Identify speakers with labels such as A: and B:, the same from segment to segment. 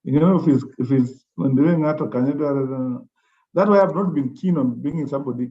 A: You know, if it's when doing that, that way I've not been keen on bringing somebody.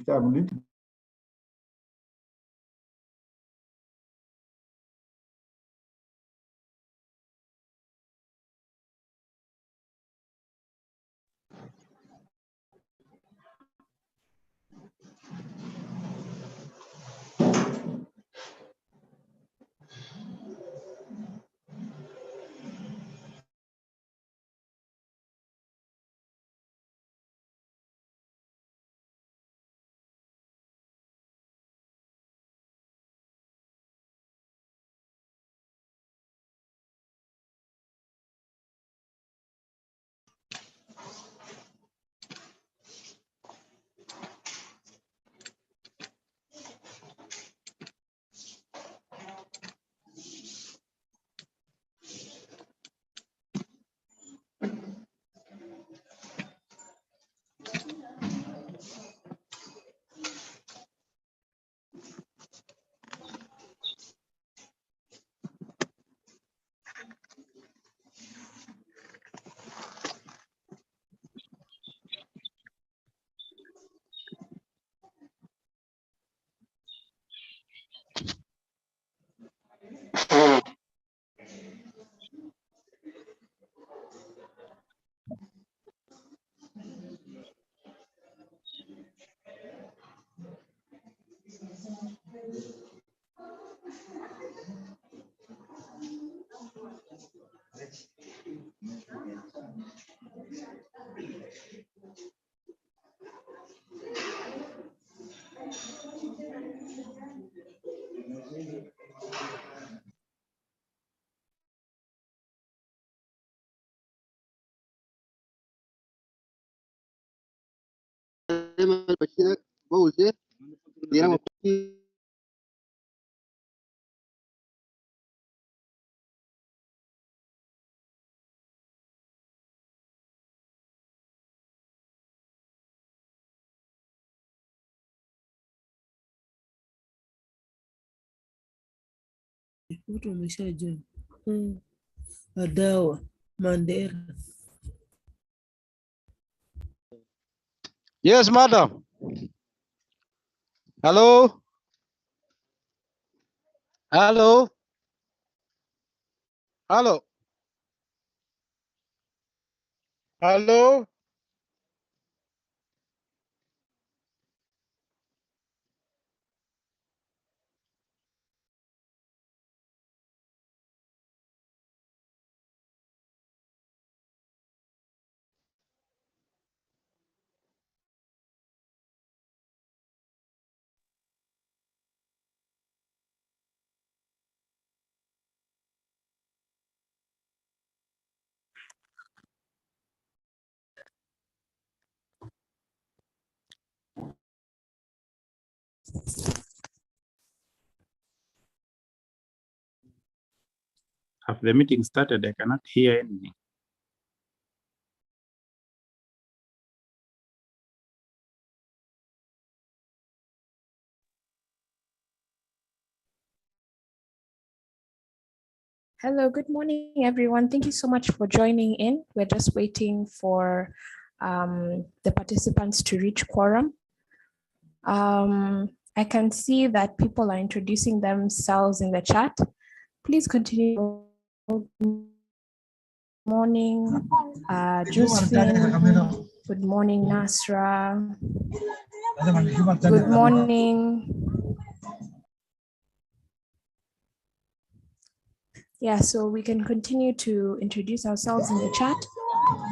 B: Adawa Mandera.
C: Yes, madam. Hello. Hello. Hello. Hello.
D: Have the meeting started? I cannot hear anything.
E: Hello, good morning, everyone. Thank you so much for joining in. We're just waiting for the participants to reach quorum. I can see that people are introducing themselves in the chat. Please continue. Good morning, Josephine. Good morning, Nasra. Good morning. Yeah, so we can continue to introduce ourselves in the chat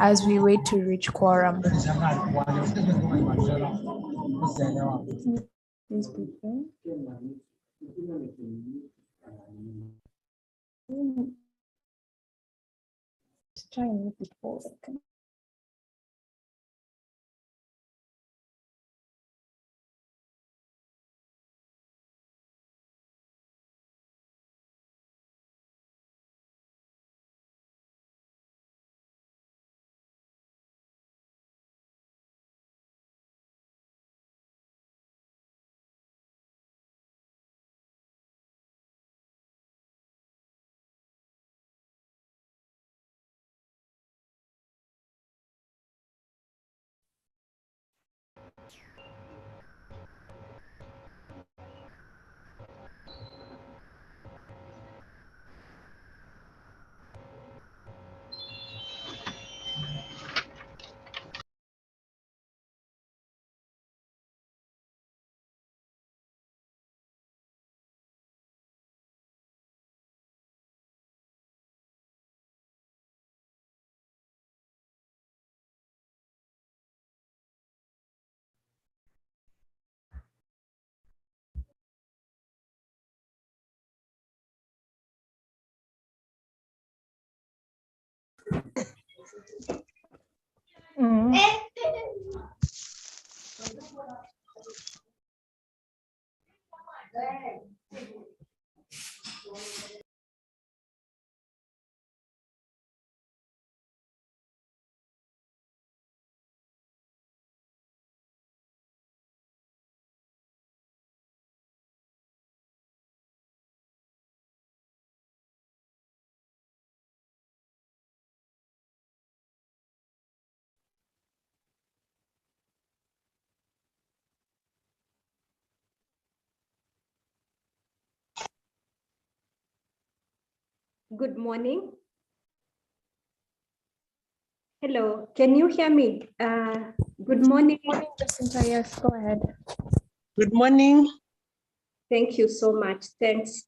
E: as we wait to reach quorum. Let's try and make it forward.
F: Good morning. Hello, can you hear me? Good morning.
E: Good morning, Jacinta. Yes, go ahead.
B: Good morning.
F: Thank you so much. Thanks.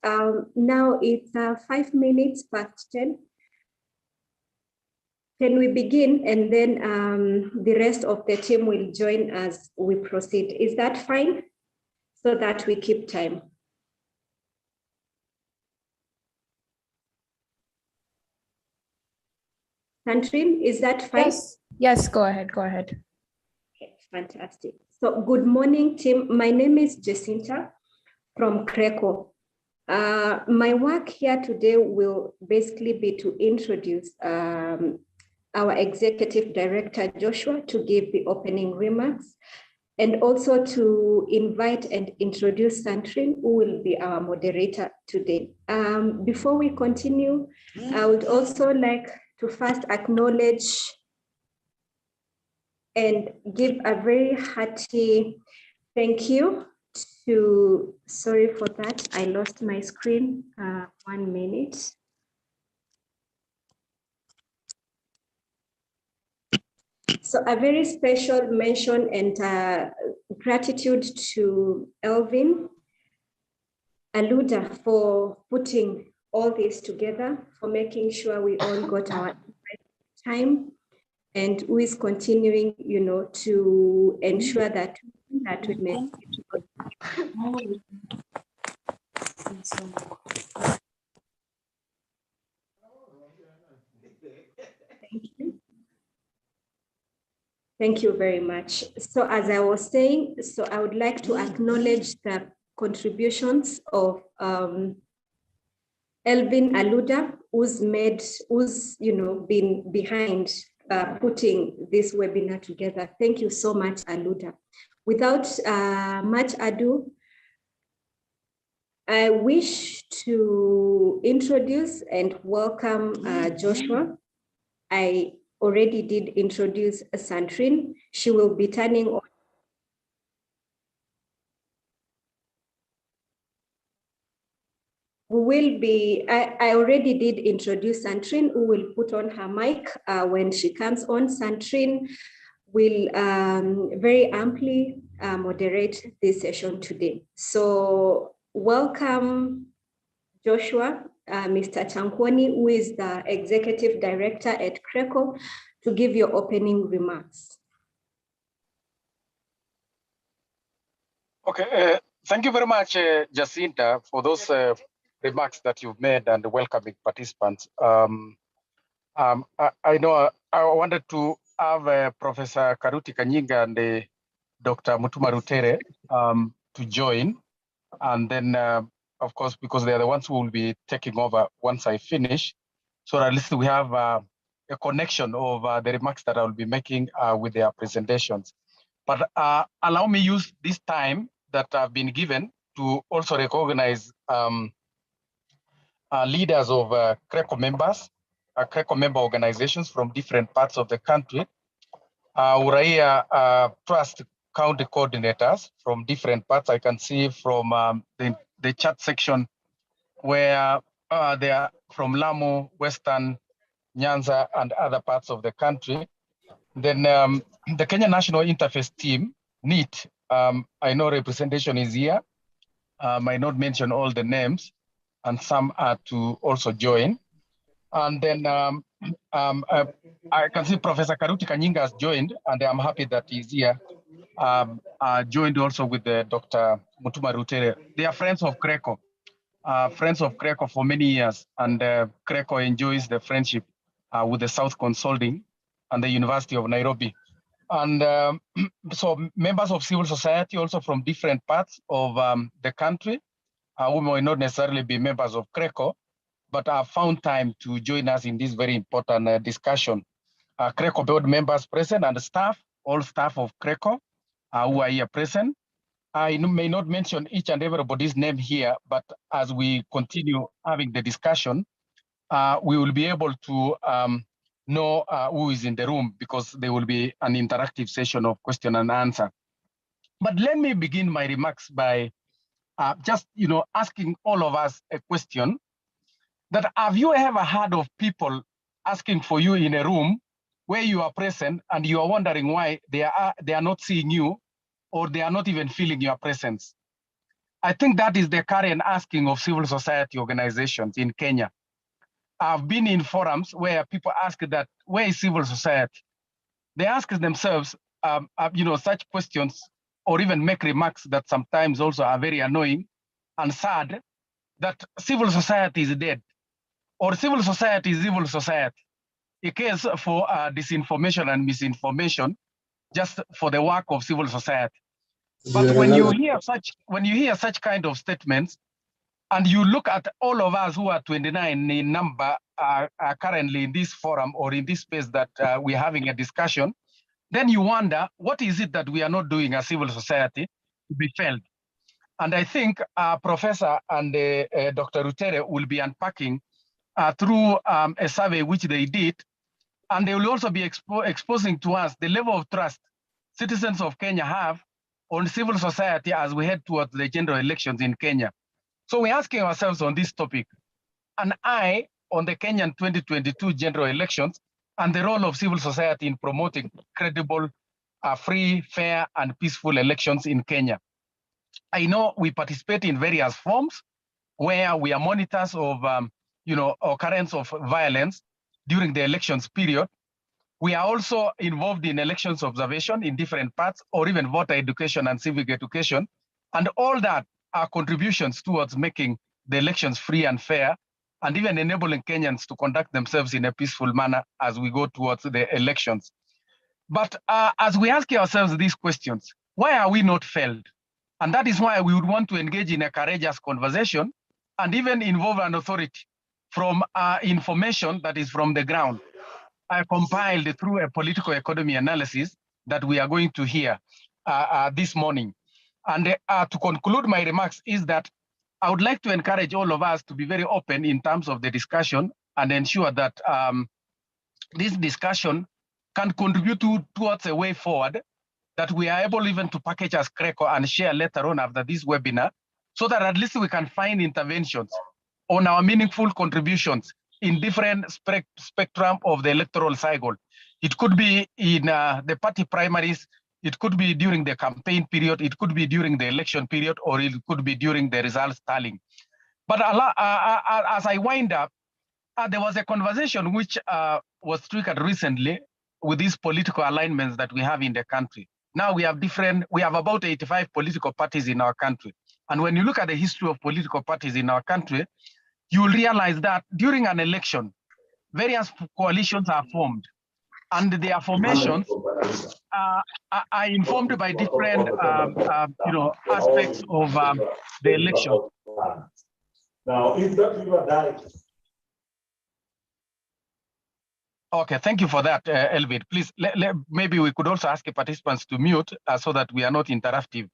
F: Now it's 5 minutes past 10. Can we begin, and then the rest of the team will join as we proceed? Is that fine? So that we keep time. Sandrine, is that fine?
E: Yes, yes, go ahead, go ahead.
F: Okay, fantastic. So good morning, team. My name is Jacinta from CRECO. My work here today will basically be to introduce our Executive Director, Joshua, to give the opening remarks, and also to invite and introduce Sandrine, who will be our moderator today. Before we continue, I would also like to first acknowledge and give a very hearty thank you to, sorry for that, I lost my screen, 1 minute. So a very special mention and gratitude to Elvin Aluda for putting all this together, for making sure we all got our time, and who is continuing, you know, to ensure that we make it. Thank you. Thank you very much. So as I was saying, so I would like to acknowledge the contributions of Elvin Aluda, who's been behind putting this webinar together. Thank you so much, Aluda. Without much ado, I wish to introduce and welcome Joshua. I already did introduce Sandrine. She will be turning on. I already did introduce Sandrine, who will put on her mic when she comes on. Sandrine will very amply moderate this session today. So welcome, Joshua, Mr. Chankoni, who is the Executive Director at CRECO, to give your opening remarks.
G: Okay, thank you very much, Jacinta, for those remarks that you've made and welcoming participants. I know I wanted to have Professor Karuti Kanyinga and Dr. Mutuma Rutere to join. And then, of course, because they are the ones who will be taking over once I finish, so at least we have a connection of the remarks that I will be making with their presentations. But allow me use this time that I've been given to also recognize leaders of CRECO members, CRECO member organizations from different parts of the country, Uraia Trust County coordinators from different parts. I can see from the chat section where they are from Lamu, Western, Nyanza, and other parts of the country. Then the Kenya National Interface Team, NEAT, I know representation is here. I not mention all the names, and some are to also join. And then I can see Professor Karuti Kanyinga has joined, and I'm happy that he's here. Joined also with Dr. Mutuma Rutere. They are friends of CRECO. Friends of CRECO for many years, and CRECO enjoys the friendship with the South Consulting and the University of Nairobi. And so members of civil society also from different parts of the country, who may not necessarily be members of CRECO, but have found time to join us in this very important discussion. CRECO board members present and staff, all staff of CRECO who are here present. I may not mention each and everybody's name here, but as we continue having the discussion, we will be able to know who is in the room, because there will be an interactive session of question and answer. But let me begin my remarks by just asking all of us a question: that have you ever heard of people asking for you in a room where you are present and you are wondering why they are not seeing you, or they are not even feeling your presence? I think that is the current asking of civil society organizations in Kenya. I've been in forums where people ask that, where is civil society? They ask themselves such questions, or even make remarks that sometimes also are very annoying and sad, that civil society is dead, or civil society is evil society. A case for disinformation and misinformation, just for the work of civil society. But when you hear such kind of statements, and you look at all of us who are 29 in number currently in this forum or in this space that we're having a discussion, then you wonder, what is it that we are not doing as civil society to be felt? And I think Professor and Dr. Rutere will be unpacking through a survey which they did, and they will also be exposing to us the level of trust citizens of Kenya have on civil society as we head towards the general elections in Kenya. So we're asking ourselves on this topic, an eye on the Kenyan 2022 general elections and the role of civil society in promoting credible, free, fair, and peaceful elections in Kenya. I know we participate in various forms where we are monitors of occurrence of violence during the elections period. We are also involved in elections observation in different parts, or even voter education and civic education. And all that are contributions towards making the elections free and fair, and even enabling Kenyans to conduct themselves in a peaceful manner as we go towards the elections. But as we ask ourselves these questions, why are we not failed? And that is why we would want to engage in a courageous conversation and even involve an authority from information that is from the ground, compiled through a political economy analysis that we are going to hear this morning. And to conclude my remarks is that I would like to encourage all of us to be very open in terms of the discussion and ensure that this discussion can contribute towards a way forward that we are able even to package as CRECO and share later on after this webinar, so that at least we can find interventions on our meaningful contributions in different spectrum of the electoral cycle. It could be in the party primaries, it could be during the campaign period, it could be during the election period, or it could be during the results tallying. But as I wind up, there was a conversation which was triggered recently with these political alignments that we have in the country. Now we have about 85 political parties in our country. And when you look at the history of political parties in our country, you will realize that during an election, various coalitions are formed, and their formations are informed by different aspects of the election.
A: Now, is that you are direct?
G: Okay, thank you for that, Elvid. Please, maybe we could also ask the participants to mute so that we are not interruptive,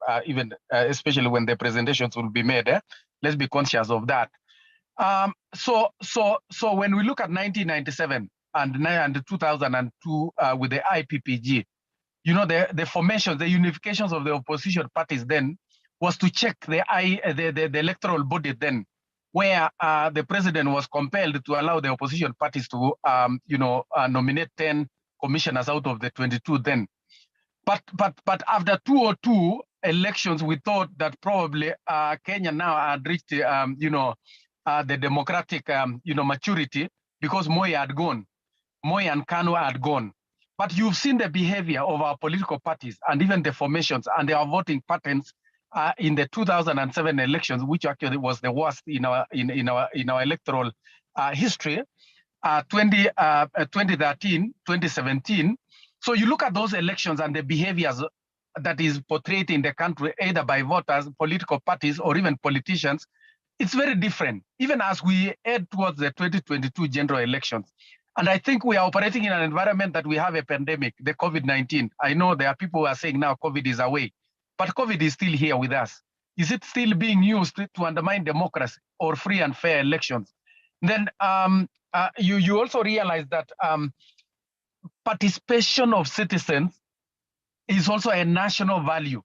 G: especially when the presentations will be made. Let's be conscious of that. So when we look at 1997 and 2002 with the IPPG, you know, the formations, the unifications of the opposition parties then was to check the electoral body then, where the president was compelled to allow the opposition parties to, nominate 10 commissioners out of the 22 then. But after 2002 elections, we thought that probably Kenya now had reached, the democratic, maturity, because Moi had gone, Moi and Kanu had gone. But you've seen the behavior of our political parties and even the formations and their voting patterns in the 2007 elections, which actually was the worst in our electoral history, 2013, 2017. So you look at those elections and the behaviors that is portrayed in the country, either by voters, political parties, or even politicians, it's very different, even as we head towards the 2022 general elections. And I think we are operating in an environment that we have a pandemic, the COVID-19. I know there are people who are saying now COVID is away, but COVID is still here with us. Is it still being used to undermine democracy or free and fair elections? Then you also realize that participation of citizens is also a national value.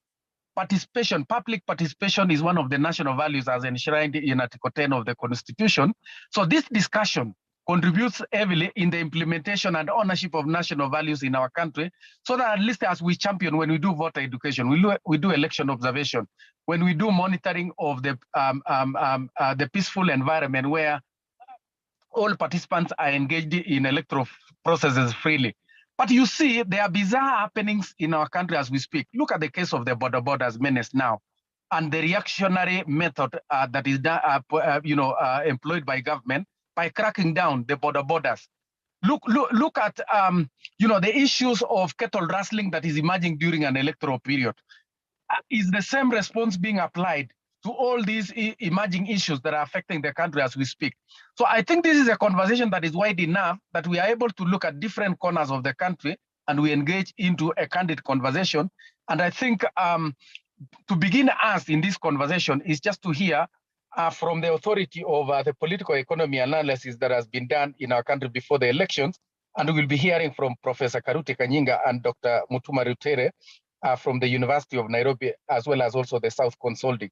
G: Participation, public participation is one of the national values as enshrined in Article 10 of the Constitution. So this discussion contributes heavily in the implementation and ownership of national values in our country, so that at least as we champion, when we do voter education, we do election observation, when we do monitoring of the peaceful environment where all participants are engaged in electoral processes freely. But you see, there are bizarre happenings in our country as we speak. Look at the case of the borders menace now, and the reactionary method that is employed by government by cracking down the borders. Look at the issues of cattle rustling that is emerging during an electoral period. Is the same response being applied to all these emerging issues that are affecting the country as we speak? So I think this is a conversation that is wide enough that we are able to look at different corners of the country and we engage into a candid conversation. And I think to begin us in this conversation is just to hear from the authority of the political economy analysis that has been done in our country before the elections. And we'll be hearing from Professor Karuti Kanyinga and Dr. Mutuma Rutere from the University of Nairobi, as well as also the South Consulting.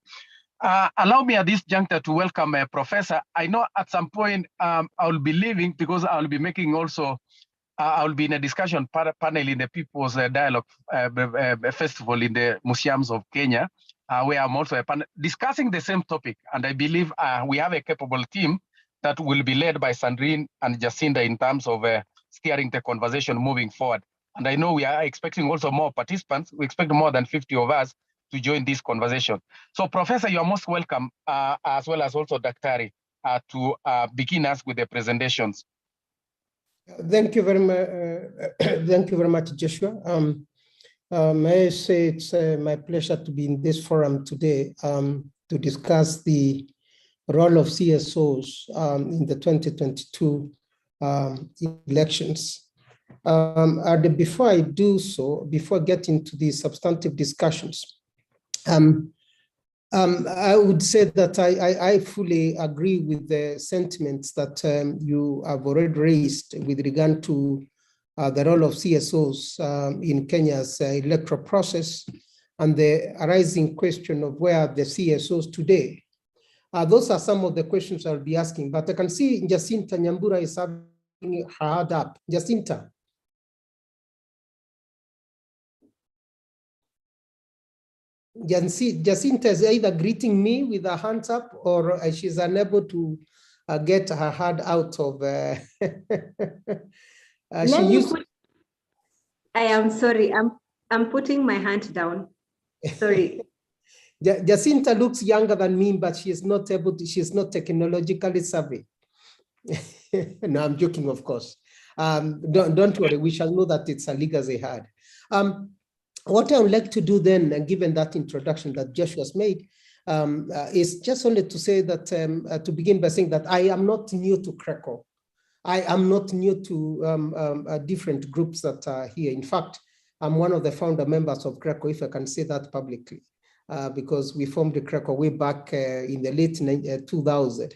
G: Allow me at this juncture to welcome Professor. I know at some point I'll be leaving because I'll be making also, I'll be in a discussion panel in the People's Dialogue Festival in the museums of Kenya, where I'm also discussing the same topic. And I believe we have a capable team that will be led by Sandrine and Jacinda in terms of steering the conversation moving forward. And I know we are expecting also more participants. We expect more than 50 of us to join this conversation. So Professor, you are most welcome, as well as also Daktari, to begin us with the presentations.
H: Thank you very much. Thank you very much, Joshua. May I say it's my pleasure to be in this forum today to discuss the role of CSOs in the 2022 elections. And before I do so, before getting to the substantive discussions, I would say that I fully agree with the sentiments that you have already raised with regard to the role of CSOs in Kenya's electoral process, and the arising question of where are the CSOs today. Those are some of the questions I'll be asking, but I can see Jacinta Nyambura is having her hand up. Jacinta. Jacinta is either greeting me with her hands up or she's unable to get her hand out of. I
F: am sorry, I'm putting my hand down. Sorry.
H: Jacinta looks younger than me, but she is not able to, she's not technologically savvy. No, I'm joking, of course. Don't worry, we shall know that it's a league as a had. What I would like to do then, given that introduction that Joshua's made, is just only to say that, to begin by saying that I am not new to CRECO. I am not new to different groups that are here. In fact, I'm one of the founder members of CRECO, if I can say that publicly, because we formed the CRECO way back in the late 2000,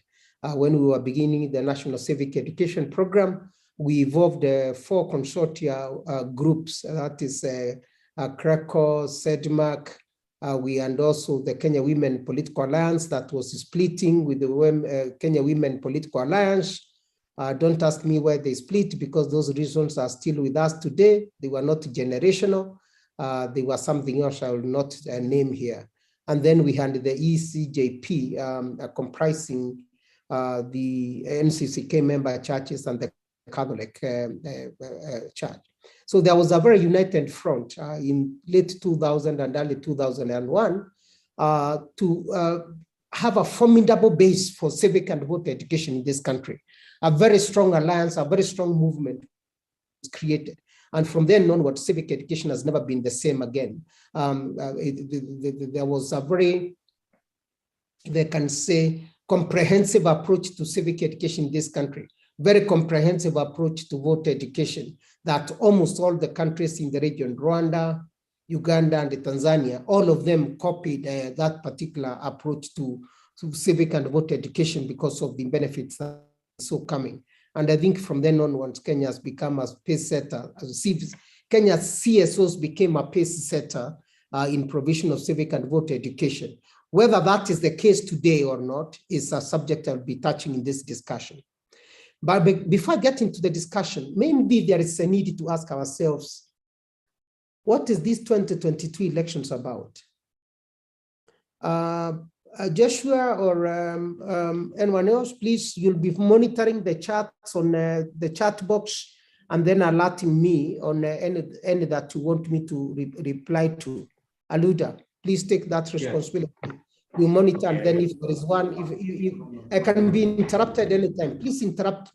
H: when we were beginning the National Civic Education Program. We evolved 4 consortia groups, that is CRECO, SEDMAC, and also the Kenya Women Political Alliance that was splitting with the Kenya Women Political Alliance. Don't ask me why they split, because those reasons are still with us today. They were not generational. They were something else I will not name here. And then we had the ECJP, comprising the NCCK member churches and the Catholic Church. So there was a very united front in late 2000 and early 2001 to have a formidable base for civic and voter education in this country. A very strong alliance, a very strong movement was created. And from then onward, civic education has never been the same again. There was a very, they can say, comprehensive approach to civic education in this country. Very comprehensive approach to voter education that almost all the countries in the region, Rwanda, Uganda, and Tanzania, all of them copied that particular approach to civic and voter education because of the benefits that are so coming. And I think from then onwards, Kenya has become a pace setter. Kenya's CSOs became a pace setter in provision of civic and voter education. Whether that is the case today or not is a subject I'll be touching in this discussion. But before I get into the discussion, maybe there is a need to ask ourselves, what is this 2022 elections about? Joshua or anyone else, please, you'll be monitoring the chats on the chat box and then alerting me on any that you want me to reply to. Aluda, please take that responsibility. You monitor, and then if there is one, if I can be interrupted anytime, please interrupt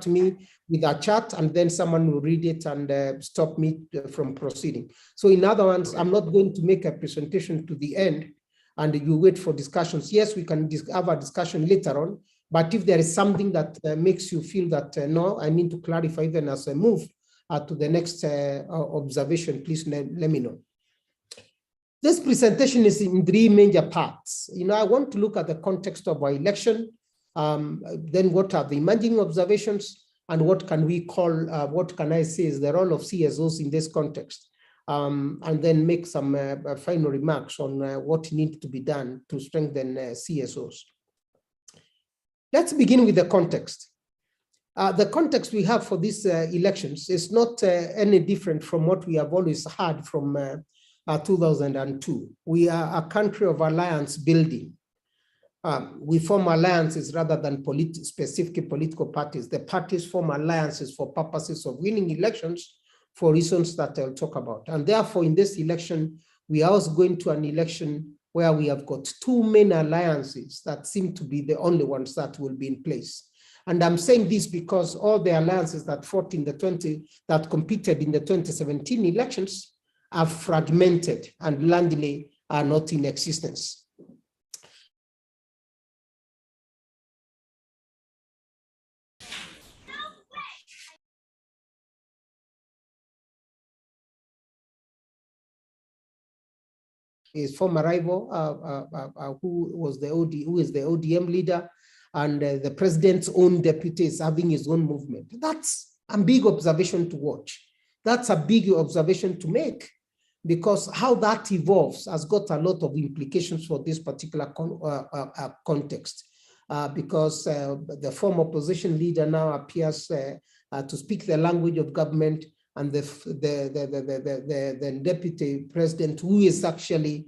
H: me with a chat, and then someone will read it and stop me from proceeding. So in other words, I'm not going to make a presentation to the end and you wait for discussions. Yes, we can have a discussion later on, but if there is something that makes you feel that, no, I need to clarify even as I move to the next observation, please let me know. This presentation is in 3 major parts. I want to look at the context of our election, then what are the emerging observations, and what can we call, what can I say is the role of CSOs in this context, and then make some final remarks on what needs to be done to strengthen CSOs. Let's begin with the context. The context we have for these elections is not any different from what we have always had from 2002. We are a country of alliance building. We form alliances rather than specific political parties. The parties form alliances for purposes of winning elections for reasons that I'll talk about. And therefore, in this election, we are also going to an election where we have got 2 main alliances that seem to be the only ones that will be in place. And I'm saying this because all the alliances that fought in that competed in the 2017 elections are fragmented and largely are not in existence. His former rival, who is the ODM leader, and the president's own deputy is having his own movement. That's a big observation to watch. That's a big observation to make, because how that evolves has got a lot of implications for this particular context. Because the former opposition leader now appears to speak the language of government, and the deputy president, who is actually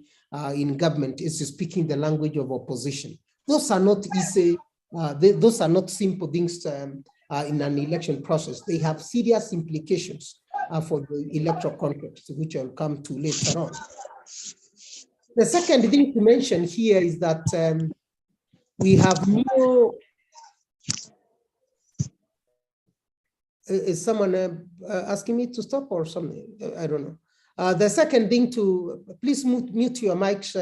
H: in government, is speaking the language of opposition. Those are not easy. Those are not simple things in an election process. They have serious implications for the electoral context, which I'll come to later on. The second thing to mention here is that we have new. Is someone asking me to stop or something? I don't know. The second thing to, please mute your mics.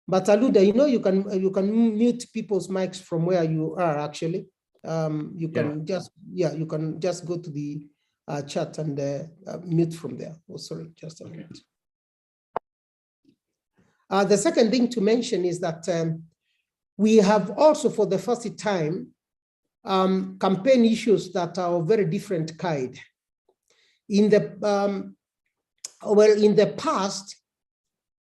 H: But Aluda, you know, you can mute people's mics from where you are actually. You can you can just go to the chat and mute from there. Oh, sorry, just a minute. The second thing to mention is that we have also, for the first time, campaign issues that are of very different kind. In the in the past,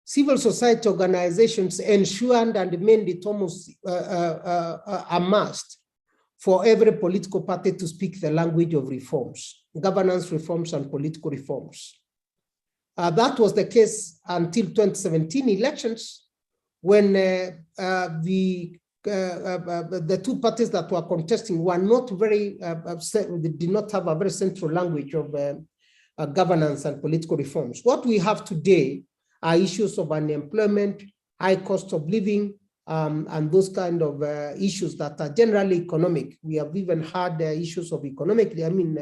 H: civil society organizations ensured and made it almost a must for every political party to speak the language of reforms, governance reforms and political reforms. That was the case until 2017 elections, when the two parties that were contesting were not very, they did not have a very central language of governance and political reforms. What we have today are issues of unemployment, high cost of living, and those kind of issues that are generally economic. We have even had issues of economically, I mean,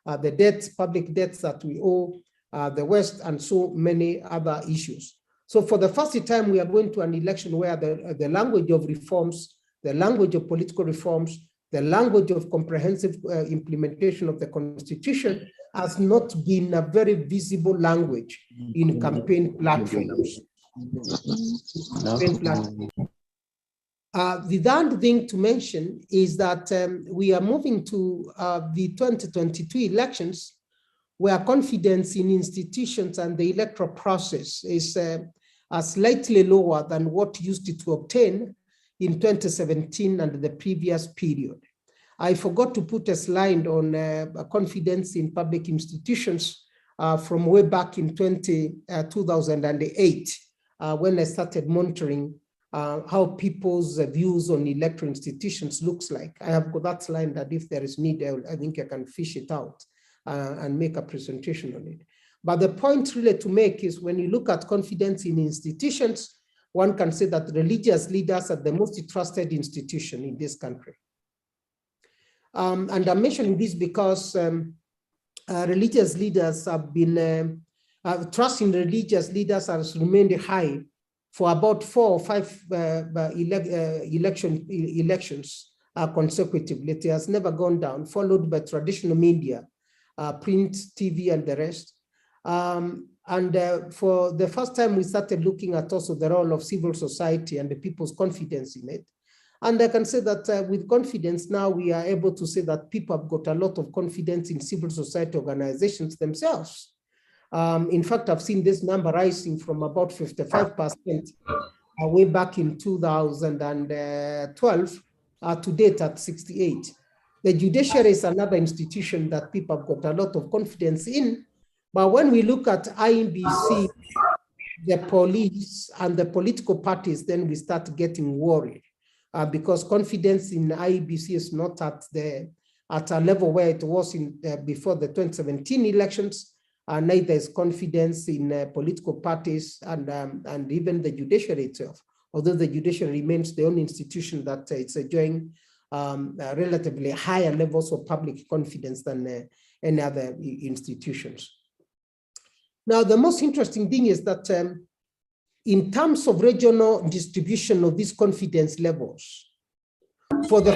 H: the debts, public debts that we owe the West, and so many other issues. So for the first time, we are going to an election where the language of reforms, the language of political reforms, the language of comprehensive implementation of the Constitution has not been a very visible language in campaign platforms. The third thing to mention is that we are moving to the 2022 elections, where confidence in institutions and the electoral process is slightly lower than what used to obtain in 2017 and the previous period. I forgot to put a slide on confidence in public institutions from way back in 2008, when I started monitoring how people's views on electoral institutions looks like. I have got that slide that if there is need, I think I can fish it out and make a presentation on it. But the point really to make is when you look at confidence in institutions, one can say that religious leaders are the most trusted institution in this country. And I'm mentioning this because religious leaders have been, trust in religious leaders has remained high for about 4 or 5 elections consecutively. It has never gone down, followed by traditional media, print, TV, and the rest. For the first time, we started looking at also the role of civil society and the people's confidence in it. And I can say that with confidence now, we are able to say that people have got a lot of confidence in civil society organizations themselves. In fact, I've seen this number rising from about 55% way back in 2012 to date at 68%. The judiciary is another institution that people have got a lot of confidence in. But when we look at INBC, the police and the political parties, then we start getting worried because confidence in INBC is not at a level where it was in before the 2017 elections. Neither is confidence in political parties and even the judiciary itself, although the judiciary remains the only institution that it's enjoying relatively higher levels of public confidence than any other institutions. Now, the most interesting thing is that in terms of regional distribution of these confidence levels, for the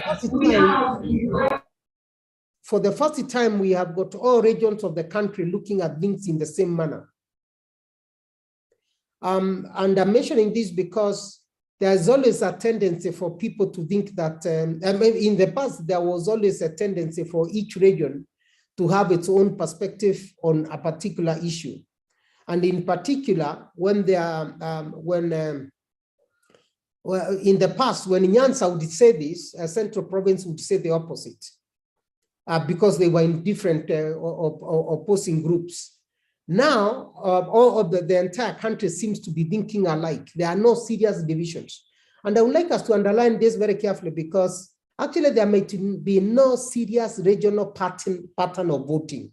H: first time, we have got all regions of the country looking at things in the same manner. And I'm mentioning this because there's always a tendency for people to think that, in the past, there was always a tendency for each region to have its own perspective on a particular issue. And in particular, when they are, well, in the past, when Nyanza would say this, Central Province would say the opposite, because they were in different opposing groups. Now, all of the entire country seems to be thinking alike. There are no serious divisions. And I would like us to underline this very carefully, because actually there might be no serious regional pattern of voting.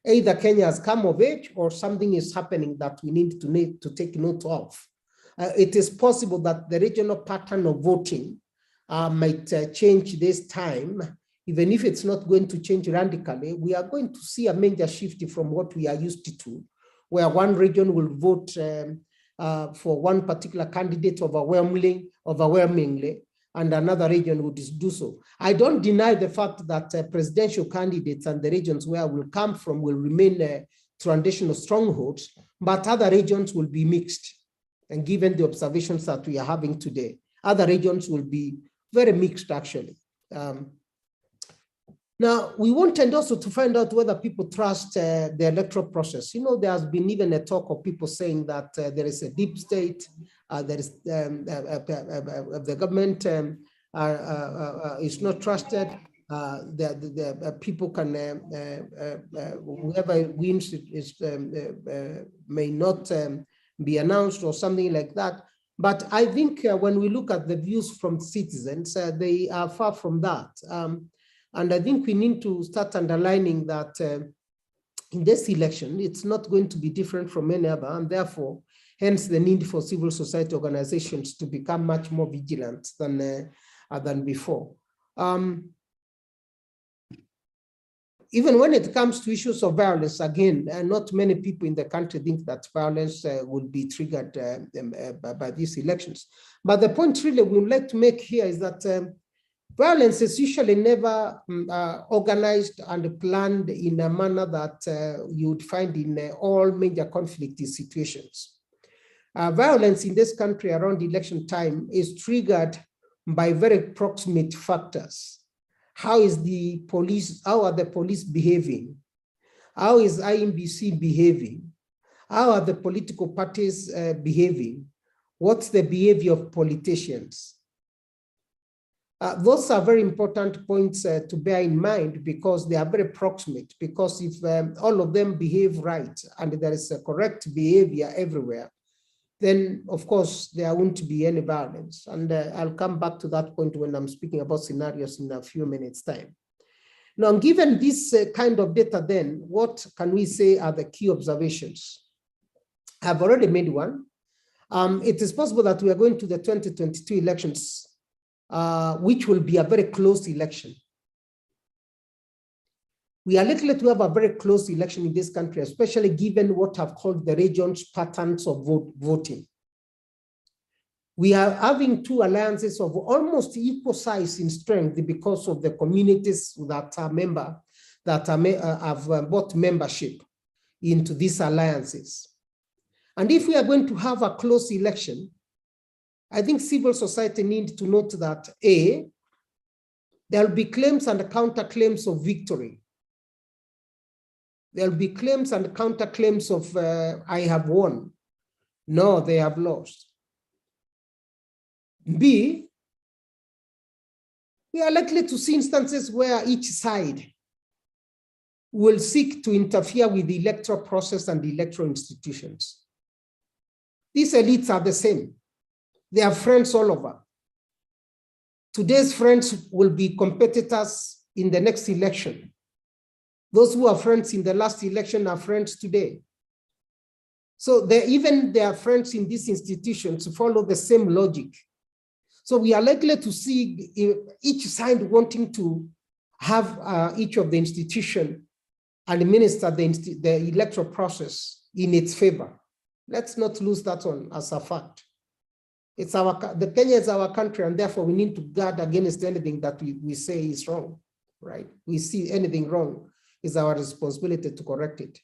H: Either Kenya has come of age or something is happening that we need to take note of. It is possible that the regional pattern of voting might change this time. Even if it's not going to change radically, we are going to see a major shift from what we are used to, where one region will vote for one particular candidate overwhelmingly, and another region would do so. I don't deny the fact that presidential candidates and the regions where we'll come from will remain traditional strongholds, but other regions will be mixed. And given the observations that we are having today, other regions will be very mixed, actually. Now, we wanted also to find out whether people trust the electoral process. You know, there has been even a talk of people saying that there is a deep state, there is the government is not trusted. The people can, whoever wins may not be announced or something like that. But I think when we look at the views from citizens, they are far from that. And I think we need to start underlining that in this election, it's not going to be different from any other, and therefore, hence the need for civil society organizations to become much more vigilant than before. Even when it comes to issues of violence, again, not many people in the country think that violence would be triggered by these elections. But the point really we would like to make here is that violence is usually never organized and planned in a manner that you would find in all major conflict situations. Violence in this country around election time is triggered by very proximate factors. How is the police, how are the police behaving? How is IMBC behaving? How are the political parties behaving? What's the behavior of politicians? Those are very important points to bear in mind, because they are very proximate. Because if all of them behave right and there is a correct behavior everywhere, then of course there won't be any violence. And I'll come back to that point when I'm speaking about scenarios in a few minutes' time. Now, given this kind of data, then what can we say are the key observations? I've already made one. It is possible that we are going to the 2022 elections, which will be a very close election. We are likely to have a very close election in this country, especially given what I've called the region's patterns of voting. We are having two alliances of almost equal size in strength because of the communities that have bought membership into these alliances. And if we are going to have a close election, I think civil society needs to note that A, there will be claims and counterclaims of victory. There will be claims and counterclaims of I have won. No, they have lost. B, we are likely to see instances where each side will seek to interfere with the electoral process and the electoral institutions. These elites are the same. They are friends all over. Today's friends will be competitors in the next election. Those who are friends in the last election are friends today. So even their friends in these institutions follow the same logic. So we are likely to see each side wanting to have each of the institution administer the electoral process in its favor. Let's not lose that one as a fact. The Kenya is our country, and therefore we need to guard against anything that we say is wrong, right? We see anything wrong, it's our responsibility to correct it.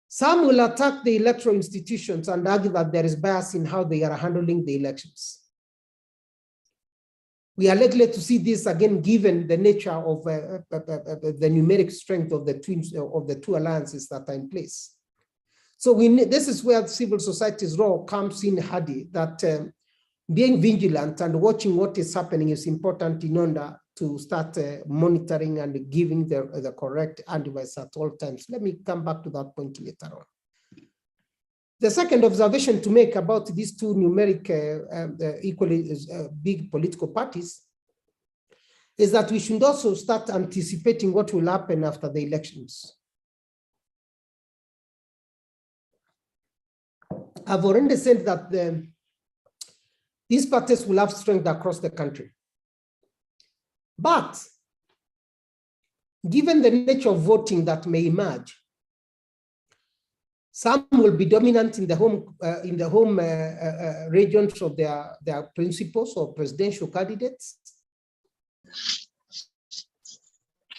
H: Some will attack the electoral institutions and argue that there is bias in how they are handling the elections. We are likely to see this again, given the nature of the numeric strength of the two alliances that are in place. So this is where civil society's role comes in handy, that being vigilant and watching what is happening is important in order to start monitoring and giving the correct advice at all times. Let me come back to that point later on. The second observation to make about these two numeric equally big political parties is that we should also start anticipating what will happen after the elections. I've already said that these parties will have strength across the country. But given the nature of voting that may emerge, some will be dominant in the home regions of their principals or presidential candidates,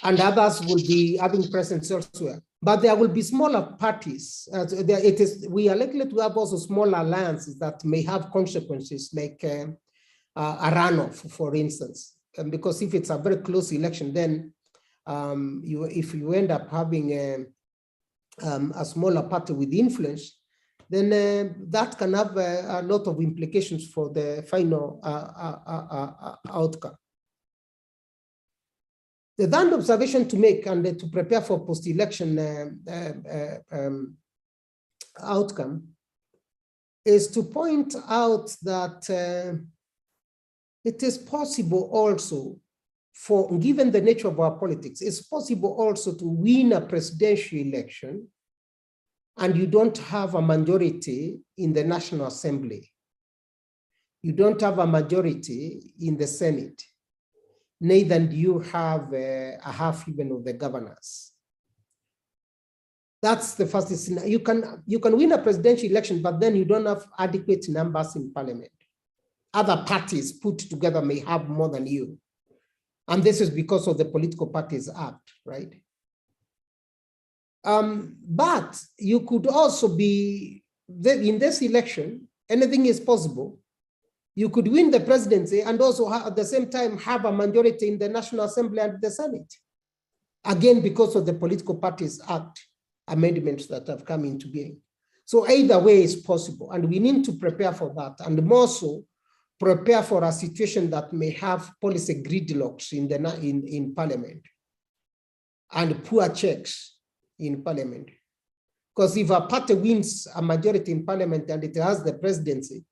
H: and others will be having presence elsewhere. But there will be smaller parties. We are likely to have also smaller alliances that may have consequences, like a runoff, for instance. Because if it's a very close election, then if you end up having a smaller party with influence, then that can have a lot of implications for the final outcome. The third observation to make and to prepare for post-election outcome is to point out that it is possible also given the nature of our politics, it's possible also to win a presidential election and you don't have a majority in the National Assembly. You don't have a majority in the Senate. Neither do you have a half even of the governors. That's the first thing. You can win a presidential election, but then you don't have adequate numbers in parliament. Other parties put together may have more than you. And this is because of the Political Parties Act, right? But you could also be, in this election, anything is possible. You could win the presidency and also at the same time have a majority in the National Assembly and the Senate. Again, because of the Political Parties Act amendments that have come into being. So either way is possible, and we need to prepare for that, and more so prepare for a situation that may have policy gridlocks in Parliament and poor checks in Parliament. Because if a party wins a majority in Parliament and it has the presidency,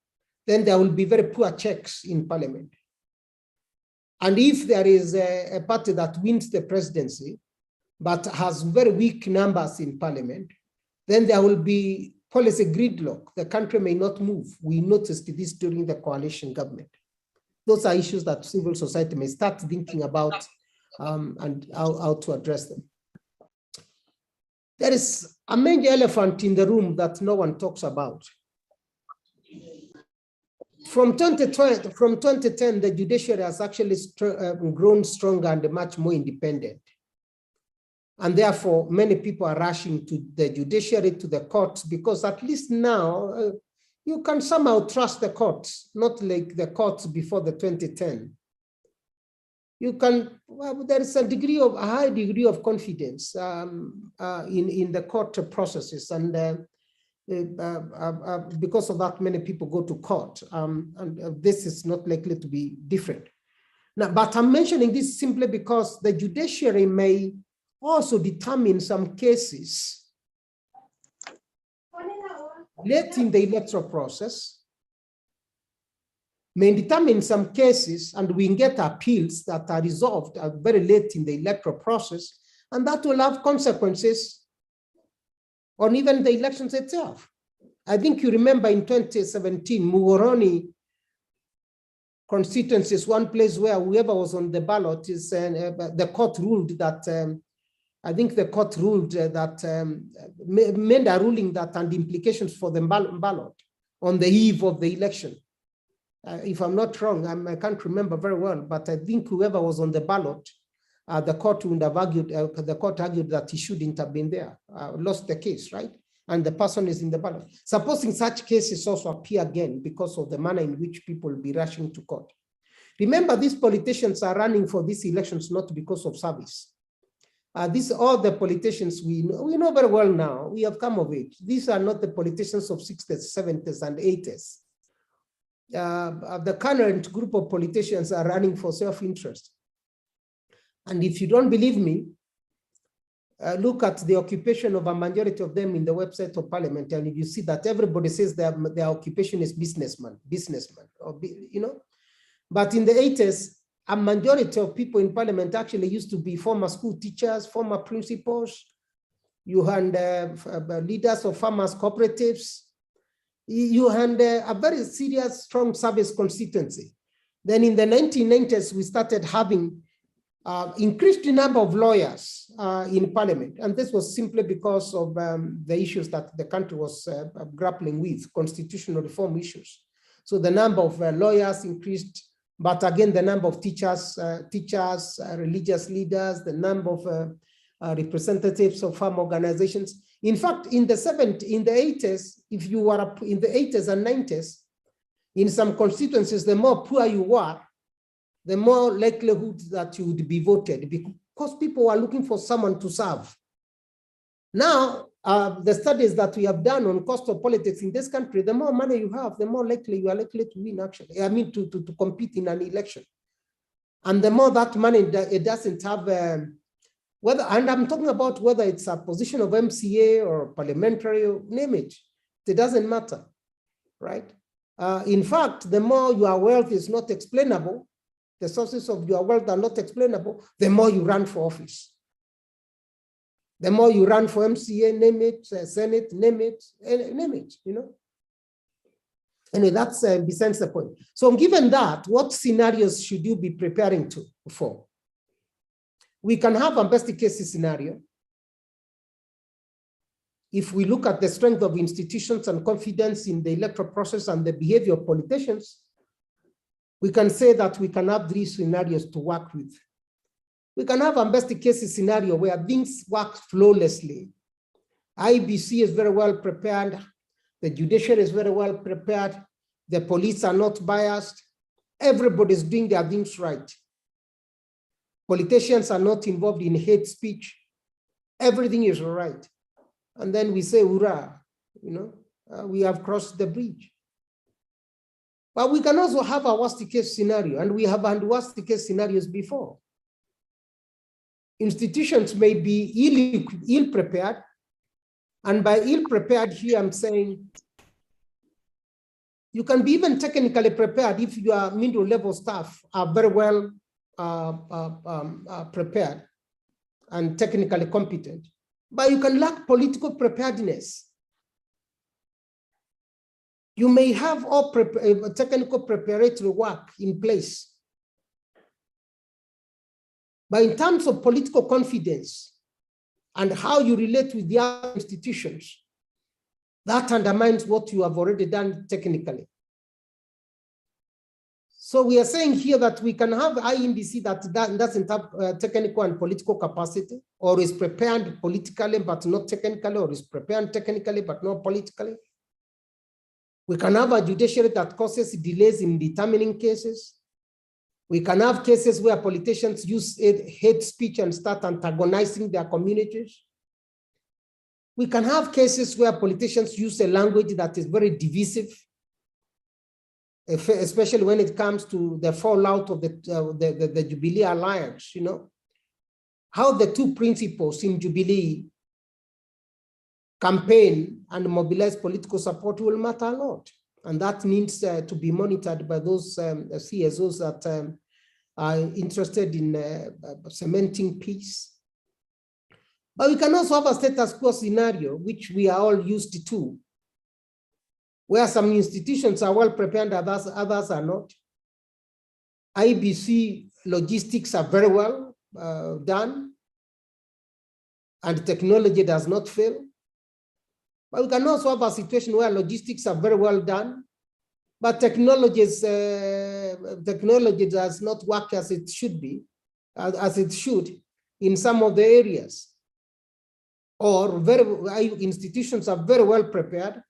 H: then there will be very poor checks in Parliament. And if there is a party that wins the presidency, but has very weak numbers in Parliament, then there will be policy gridlock. The country may not move. We noticed this during the coalition government. Those are issues that civil society may start thinking about and how to address them. There is a major elephant in the room that no one talks about. From 2010, the judiciary has actually grown stronger and much more independent. And therefore, many people are rushing to the judiciary, to the courts, because at least now you can somehow trust the courts, not like the courts before the 2010. You can, well, there is a high degree of confidence in the court processes, and because of that, many people go to court, and this is not likely to be different. Now, but I'm mentioning this simply because the judiciary may also determine some cases late in the electoral process, may determine some cases, and we get appeals that are resolved very late in the electoral process, and that will have consequences on even the elections itself. I think you remember in 2017, Muhoroni constituency is one place where whoever was on the ballot is, the court ruled that, I think the court ruled that, made a ruling that had implications for the ballot on the eve of the election. If I'm not wrong, I can't remember very well, but I think whoever was on the ballot, the court would have argued, the court argued that he shouldn't have been there, lost the case, right? And the person is in the ballot. Supposing such cases also appear again because of the manner in which people will be rushing to court. Remember, these politicians are running for these elections not because of service. These are all the politicians we know very well now. We have come of age. These are not the politicians of 60s, 70s, and 80s. The current group of politicians are running for self-interest. And if you don't believe me, look at the occupation of a majority of them in the website of Parliament, and you see that everybody says their occupation is businessman, or But in the 80s, a majority of people in Parliament actually used to be former school teachers, former principals. You had leaders of farmers' cooperatives. You had a very serious, strong service constituency. Then in the 1990s, we started having increased number of lawyers in Parliament. And this was simply because of the issues that the country was grappling with, constitutional reform issues. So the number of lawyers increased, but again, the number of teachers, religious leaders, the number of representatives of farm organizations. In fact, in the 80s, if you were up in the 80s and 90s, in some constituencies, the more poor you were, the more likelihood that you would be voted, because people were looking for someone to serve. Now, the studies that we have done on cost of politics in this country, the more money you have, the more likely you are likely to win, actually. I mean, to compete in an election. And the more that money, it doesn't have, and I'm talking about whether it's a position of MCA or parliamentary, name it. It doesn't matter, right? In fact, the more your wealth is not explainable, the sources of your wealth are not explainable, the more you run for office. The more you run for MCA, name it, Senate, name it, And that's besides the point. So given that, what scenarios should you be preparing for? We can have a best case scenario. If we look at the strength of institutions and confidence in the electoral process and the behavior of politicians, we can say that we can have 3 scenarios to work with. We can have a best case scenario where things work flawlessly. IBC is very well prepared. The judiciary is very well prepared. The police are not biased. Everybody's doing their things right. Politicians are not involved in hate speech. Everything is all right. And then we say, hurrah, we have crossed the bridge. But we can also have a worst case scenario, and we have had worst case scenarios before. Institutions may be ill prepared, and by ill prepared here, I'm saying you can be even technically prepared if your middle level staff are very well prepared and technically competent, but you can lack political preparedness. You may have all technical preparatory work in place, but in terms of political confidence and how you relate with the other institutions, that undermines what you have already done technically. So we are saying here that we can have INDC that doesn't have technical and political capacity, or is prepared politically but not technically, or is prepared technically but not politically. We can have a judiciary that causes delays in determining cases. We can have cases where politicians use hate speech and start antagonizing their communities. We can have cases where politicians use a language that is very divisive, especially when it comes to the fallout of the Jubilee Alliance, How the 2 principles in Jubilee campaign and mobilize political support will matter a lot. And that needs to be monitored by those CSOs that are interested in cementing peace. But we can also have a status quo scenario, which we are all used to, where some institutions are well prepared, others are not. IBC logistics are very well done, and technology does not fail. But we can also have a situation where logistics are very well done, but technology does not work as it should be, as it should in some of the areas. Or institutions are very well prepared,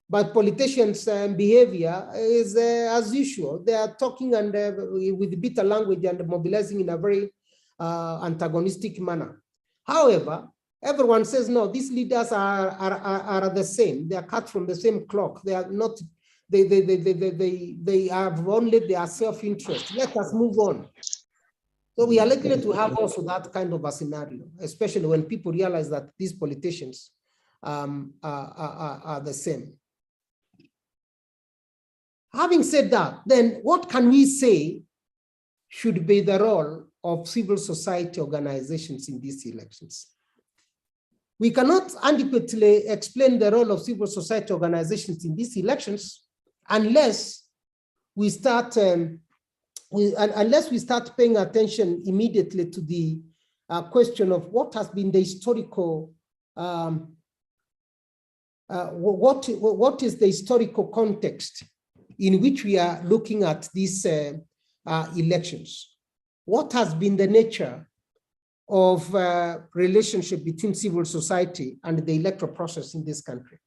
H: But politicians' behavior is as usual. They are talking and with bitter language and mobilizing in a very antagonistic manner. However, everyone says, no, these leaders are the same. They are cut from the same cloth. They are not, they have only their self-interest. Let us move on. So we are likely to have also that kind of a scenario, especially when people realize that these politicians are the same. Having said that, then what can we say should be the role of civil society organizations in these elections? We cannot adequately explain the role of civil society organizations in these elections unless we start paying attention immediately to the question of what has been the historical, what is the historical context in which we are looking at these elections? What has been the nature of relationship between civil society and the electoral process in this country?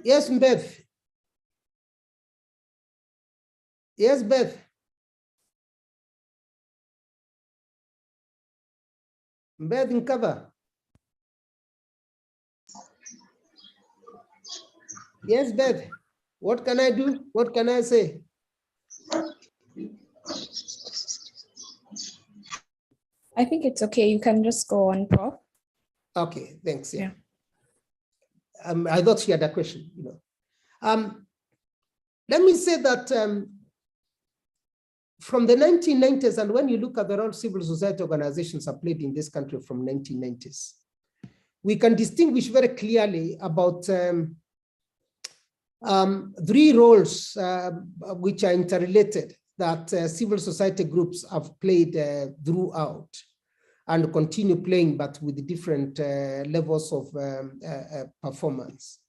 H: Yes, Beth. Yes, Beth. Beth in cover. Yes, Beth. What can I do? What can I say?
E: I think it's okay. You can just go on, Prof.
H: Okay, thanks. Yeah.
E: Yeah.
H: I thought she had a question. Let me say that from the 1990s, and when you look at the role civil society organizations have played in this country from 1990s, we can distinguish very clearly about three roles which are interrelated that civil society groups have played throughout and continue playing, but with different levels of performance.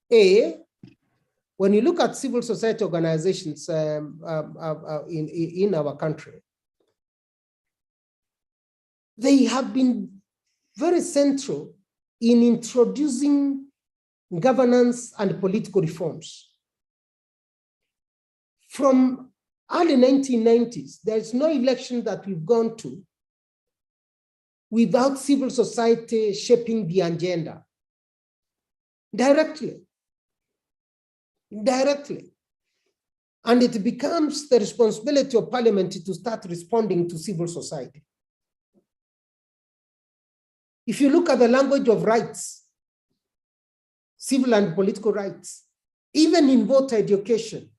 H: When you look at civil society organizations in our country, they have been very central in introducing governance and political reforms. From early 1990s, there's no election that we've gone to without civil society shaping the agenda directly. And it becomes the responsibility of parliament to start responding to civil society. If you look at the language of rights, civil and political rights, even in voter education,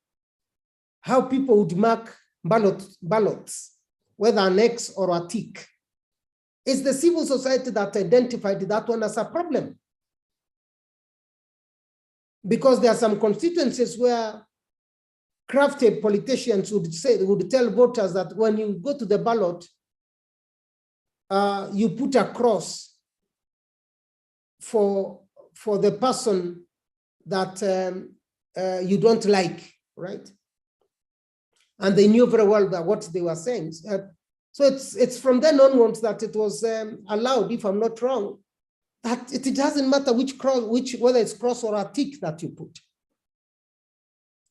H: how people would mark ballots, whether an X or a tick, it's the civil society that identified that one as a problem. Because there are some constituencies where crafty politicians would tell voters that when you go to the ballot, you put a cross for the person that you don't like, right? And they knew very well that what they were saying. So it's from then onwards that it was allowed, if I'm not wrong, that it doesn't matter which cross, whether it's cross or a tick that you put.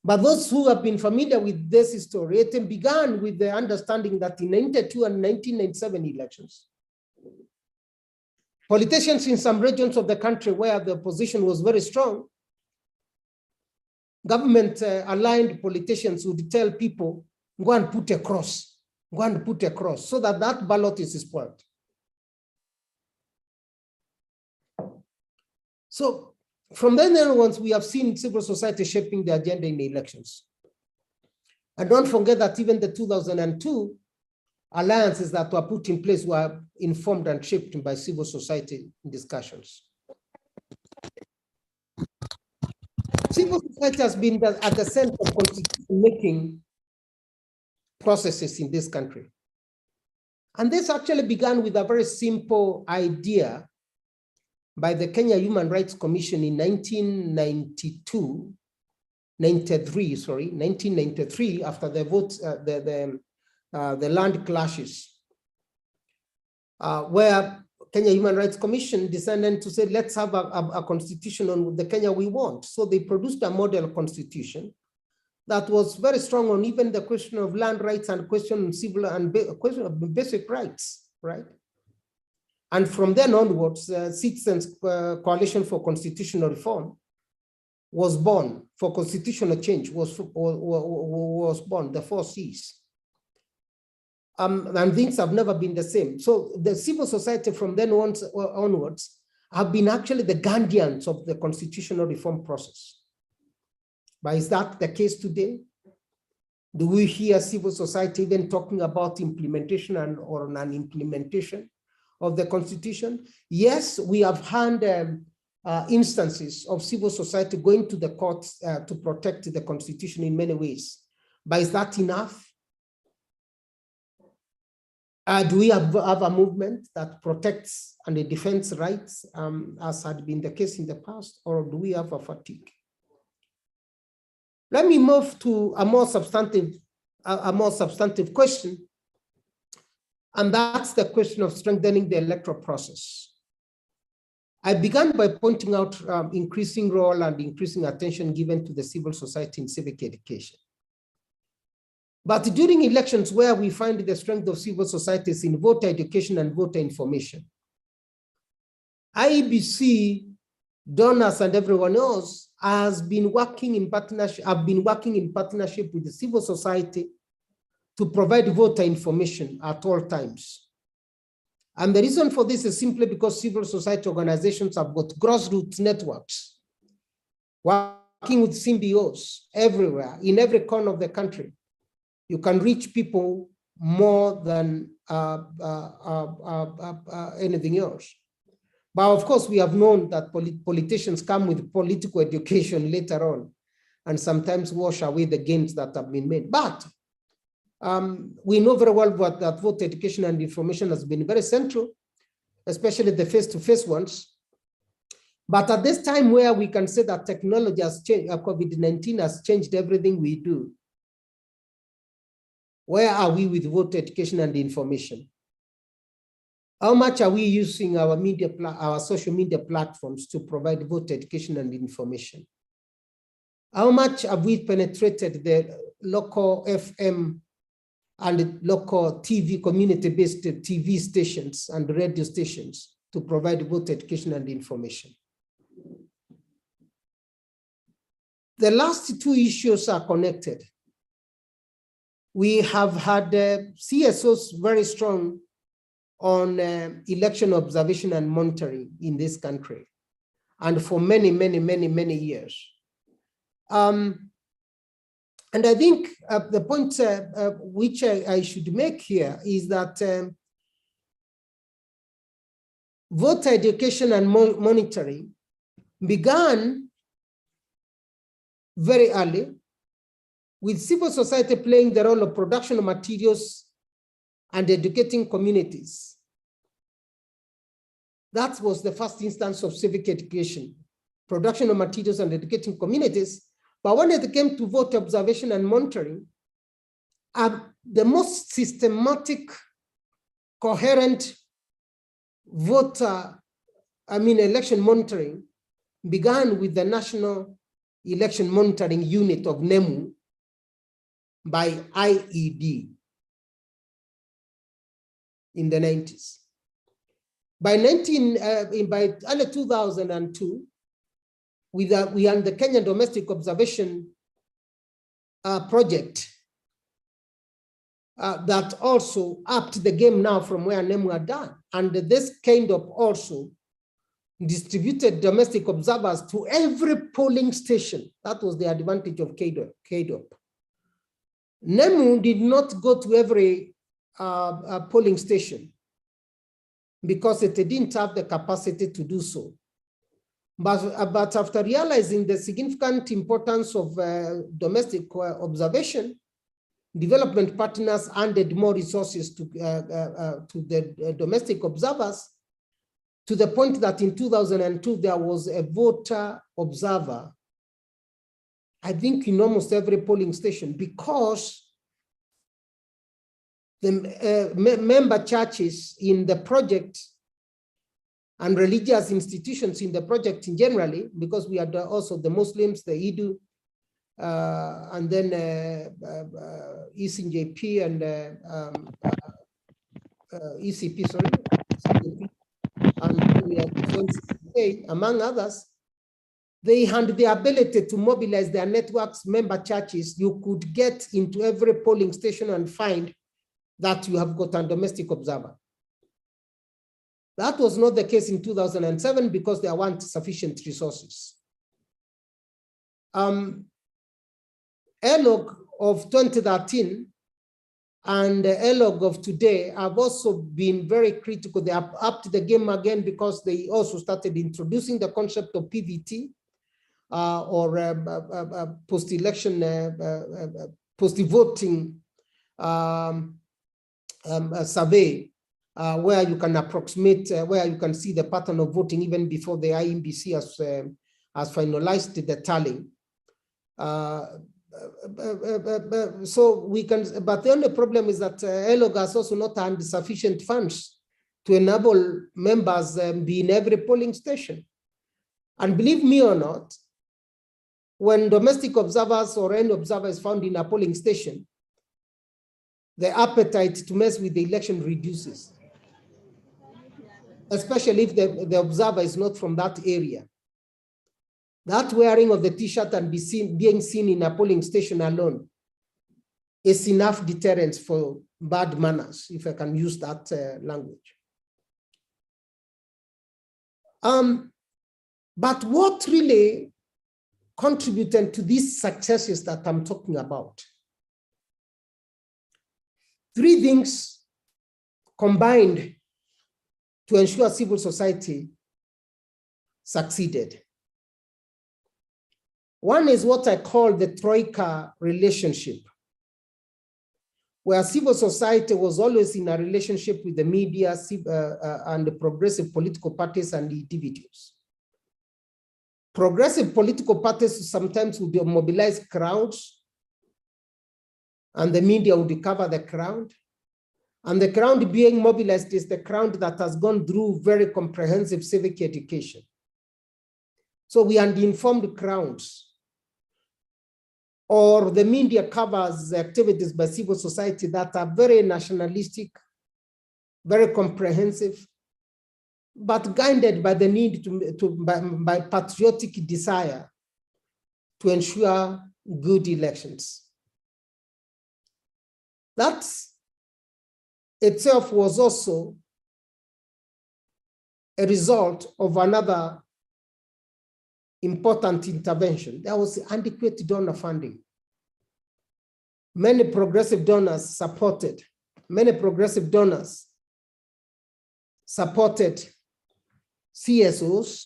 H: But those who have been familiar with this history, it began with the understanding that in 1992 and 1997 elections, politicians in some regions of the country where the opposition was very strong, government aligned politicians would tell people, go and put a cross, so that that ballot is spoiled. So from then onwards, we have seen civil society shaping the agenda in the elections. And don't forget that even the 2002 alliances that were put in place were informed and shaped by civil society discussions. Civil society has been at the center of constitution-making processes in this country. And this actually began with a very simple idea by the Kenya Human Rights Commission in 1993, after the vote, the land clashes, where Kenya Human Rights Commission decided to say, let's have a constitution on the Kenya we want. So they produced a model constitution that was very strong on even the question of land rights and question on civil and question of basic rights, right? And from then onwards, Citizens Coalition for Constitutional Reform was born, for constitutional change was born, the 4 Cs. And things have never been the same. So the civil society from then onwards have been actually the guardians of the constitutional reform process. But is that the case today? Do we hear civil society even talking about implementation or non-implementation of the constitution? Yes, we have had instances of civil society going to the courts to protect the constitution in many ways. But is that enough? Do we have a movement that protects and defends rights, as had been the case in the past, or do we have a fatigue? Let me move to a more substantive question, and that's the question of strengthening the electoral process. I began by pointing out increasing role and increasing attention given to the civil society in civic education. But during elections, where we find the strength of civil societies in voter education and voter information, IEBC, donors, and everyone else has been working in partnership, with the civil society to provide voter information at all times. And the reason for this is simply because civil society organizations have got grassroots networks, working with CBOs everywhere, in every corner of the country. You can reach people more than anything else. But of course, we have known that politicians come with political education later on, and sometimes wash away the gains that have been made. But we know very well that voter education and information has been very central, especially the face-to-face ones. But at this time where we can say that technology has changed, COVID-19 has changed everything we do, where are we with voter education and information? How much are we using our social media platforms to provide voter education and information? How much have we penetrated the local FM and local TV, community-based TV stations and radio stations to provide voter education and information? The last 2 issues are connected. We have had CSOs very strong on election observation and monitoring in this country, and for many, many years. And I think the point which I should make here is that voter education and monitoring began very early, with civil society playing the role of production of materials and educating communities. That was the first instance of civic education, production of materials and educating communities. But when it came to voter observation and monitoring, the most systematic, coherent election monitoring began with the National Election Monitoring Unit of NEMU by IED in the 90s. By early 2002, we had the Kenyan Domestic Observation Project that also upped the game now from where NEMU had done. And this kind of also distributed domestic observers to every polling station. That was the advantage of KDOP. NEMU did not go to every polling station because it didn't have the capacity to do so. But after realizing the significant importance of domestic observation, development partners handed more resources to the domestic observers, to the point that in 2002, there was a voter observer, I think in almost every polling station, because the member churches in the project and religious institutions in the project in generally, because we had also the Muslims, the Idu, and then ECJP and ECP, sorry, and we had CCA, among others. They had the ability to mobilize their networks, member churches. You could get into every polling station and find that you have got a domestic observer. That was not the case in 2007 because there weren't sufficient resources. ELOG of 2013 and the ELOG of today have also been very critical. They are up to the game again because they also started introducing the concept of PVT or post-election, post-voting survey, where you can approximate, where you can see the pattern of voting even before the IMBC has finalized the tally. So we can, but the only problem is that ELOG has also not had sufficient funds to enable members be in every polling station. And believe me or not, when domestic observers or any observer is found in a polling station, the appetite to mess with the election reduces, especially if the observer is not from that area. That wearing of the t-shirt and being seen in a polling station alone is enough deterrence for bad manners, if I can use that language. But what really contributed to these successes that I'm talking about? Three things combined to ensure civil society succeeded. One is what I call the Troika Relationship, where civil society was always in a relationship with the media and the progressive political parties and individuals. Progressive political parties sometimes would mobilize crowds, and the media would cover the crowd. And the crowd being mobilized is the crowd that has gone through very comprehensive civic education. So we are the informed crowds. Or the media covers activities by civil society that are very nationalistic, very comprehensive, but guided by the need by patriotic desire to ensure good elections. That itself was also a result of another important intervention. There was adequate donor funding. Many progressive donors supported CSOs,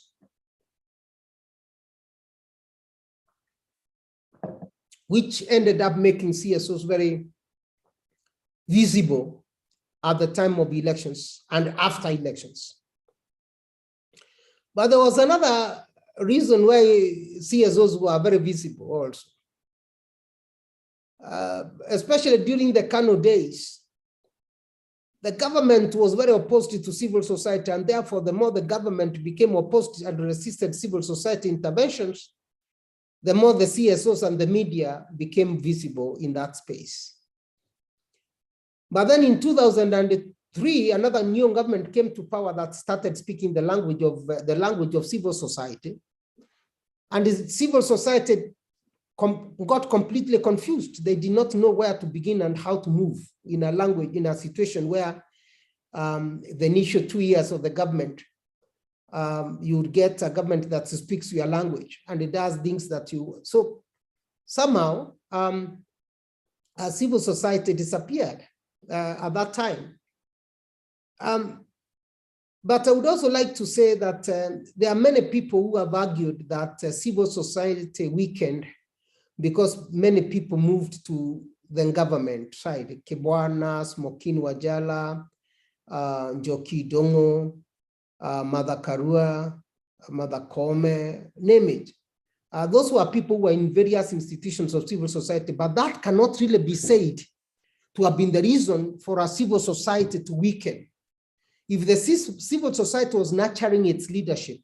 H: which ended up making CSOs very visible at the time of elections and after elections. But there was another reason why CSOs were very visible also. Especially during the Kano days, the government was very opposed to civil society, and therefore the more the government became opposed and resisted civil society interventions, the more the CSOs and the media became visible in that space. But then in 2003, another new government came to power that started speaking the language of civil society, and the civil society got completely confused. They did not know where to begin and how to move in a language, in a situation where the initial 2 years of the government, you would get a government that speaks your language and it does things that you, so somehow civil society disappeared at that time. But I would also like to say that there are many people who have argued that civil society weakened because many people moved to the government side. Kibwana, Smokin Wajala, Njoki Dongo, Mother Karua, Mother Kome, name it. Those were people who were in various institutions of civil society, but that cannot really be said to have been the reason for a civil society to weaken. if the civil society was nurturing its leadership,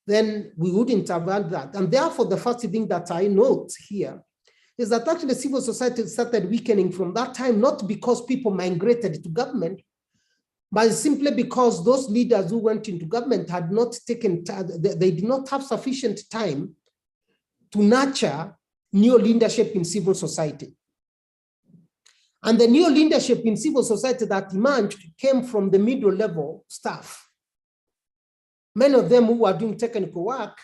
H: then we wouldn't have had that. And therefore, the first thing that I note here is that actually civil society started weakening from that time, not because people migrated to government, but simply because those leaders who went into government had not taken, they did not have sufficient time to nurture new leadership in civil society. And the new leadership in civil society that emerged came from the middle level staff. Many of them who were doing technical work,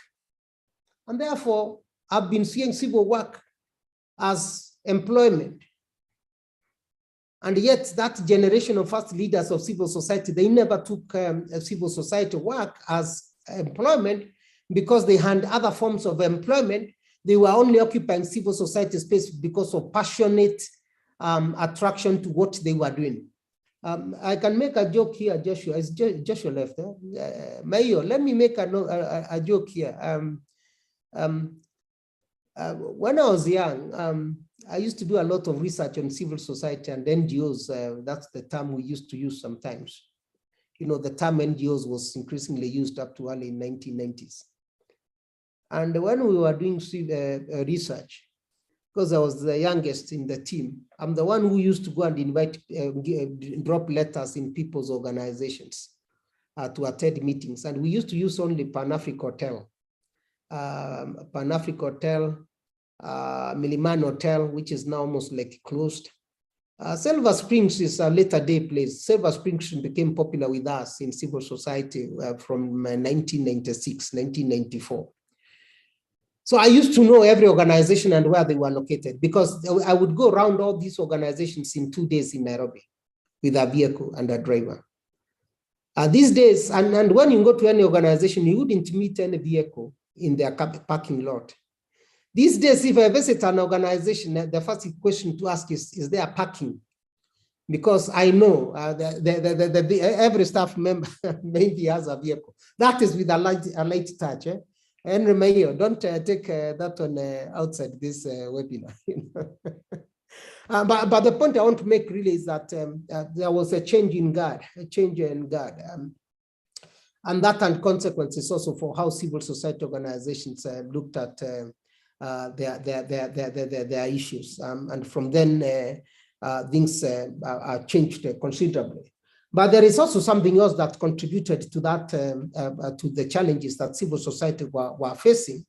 H: and therefore have been seeing civil work as employment. And yet that generation of first leaders of civil society, they never took civil society work as employment because they had other forms of employment. They were only occupying civil society space because of passionate attraction to what they were doing. I can make a joke here, Joshua. Is Joshua left? Mayo, let me make a joke here. When I was young, I used to do a lot of research on civil society and NGOs. That's the term we used to use sometimes. You know, the term NGOs was increasingly used up to early 1990s. And when we were doing research, because I was the youngest in the team, I'm the one who used to go and invite, drop letters in people's organizations to attend meetings. And we used to use only Pan-Africa Hotel, Pan-Africa Hotel, Miliman Hotel, which is now almost like closed. Silver Springs is a later day place. Silver Springs became popular with us in civil society from 1996, 1994. So I used to know every organization and where they were located because I would go around all these organizations in 2 days in Nairobi with a vehicle and a driver. These days, and when you go to any organization, you wouldn't meet any vehicle in their parking lot. These days, if I visit an organization, the first question to ask is there parking? Because I know every staff member maybe has a vehicle. That is with a light touch. Henry Mayo, don't take that one outside this webinar. But the point I want to make really is that there was a change in guard, and that had consequences also for how civil society organizations looked at their issues. And from then, things are changed considerably. But there is also something else that contributed to that, to the challenges that civil society were facing.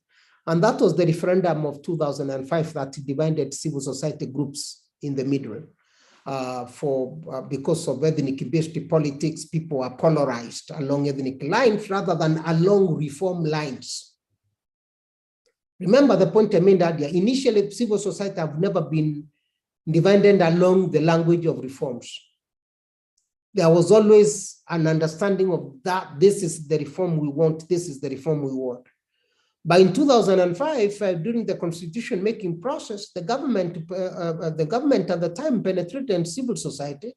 H: And that was the referendum of 2005 that divided civil society groups in the middle. Because of ethnic-based politics, people are polarized along ethnic lines rather than along reform lines. Remember the point I made earlier, initially civil society have never been divided along the language of reforms. There was always an understanding of that this is the reform we want, this is the reform we want. But in 2005, during the constitution making process, the government at the time penetrated civil society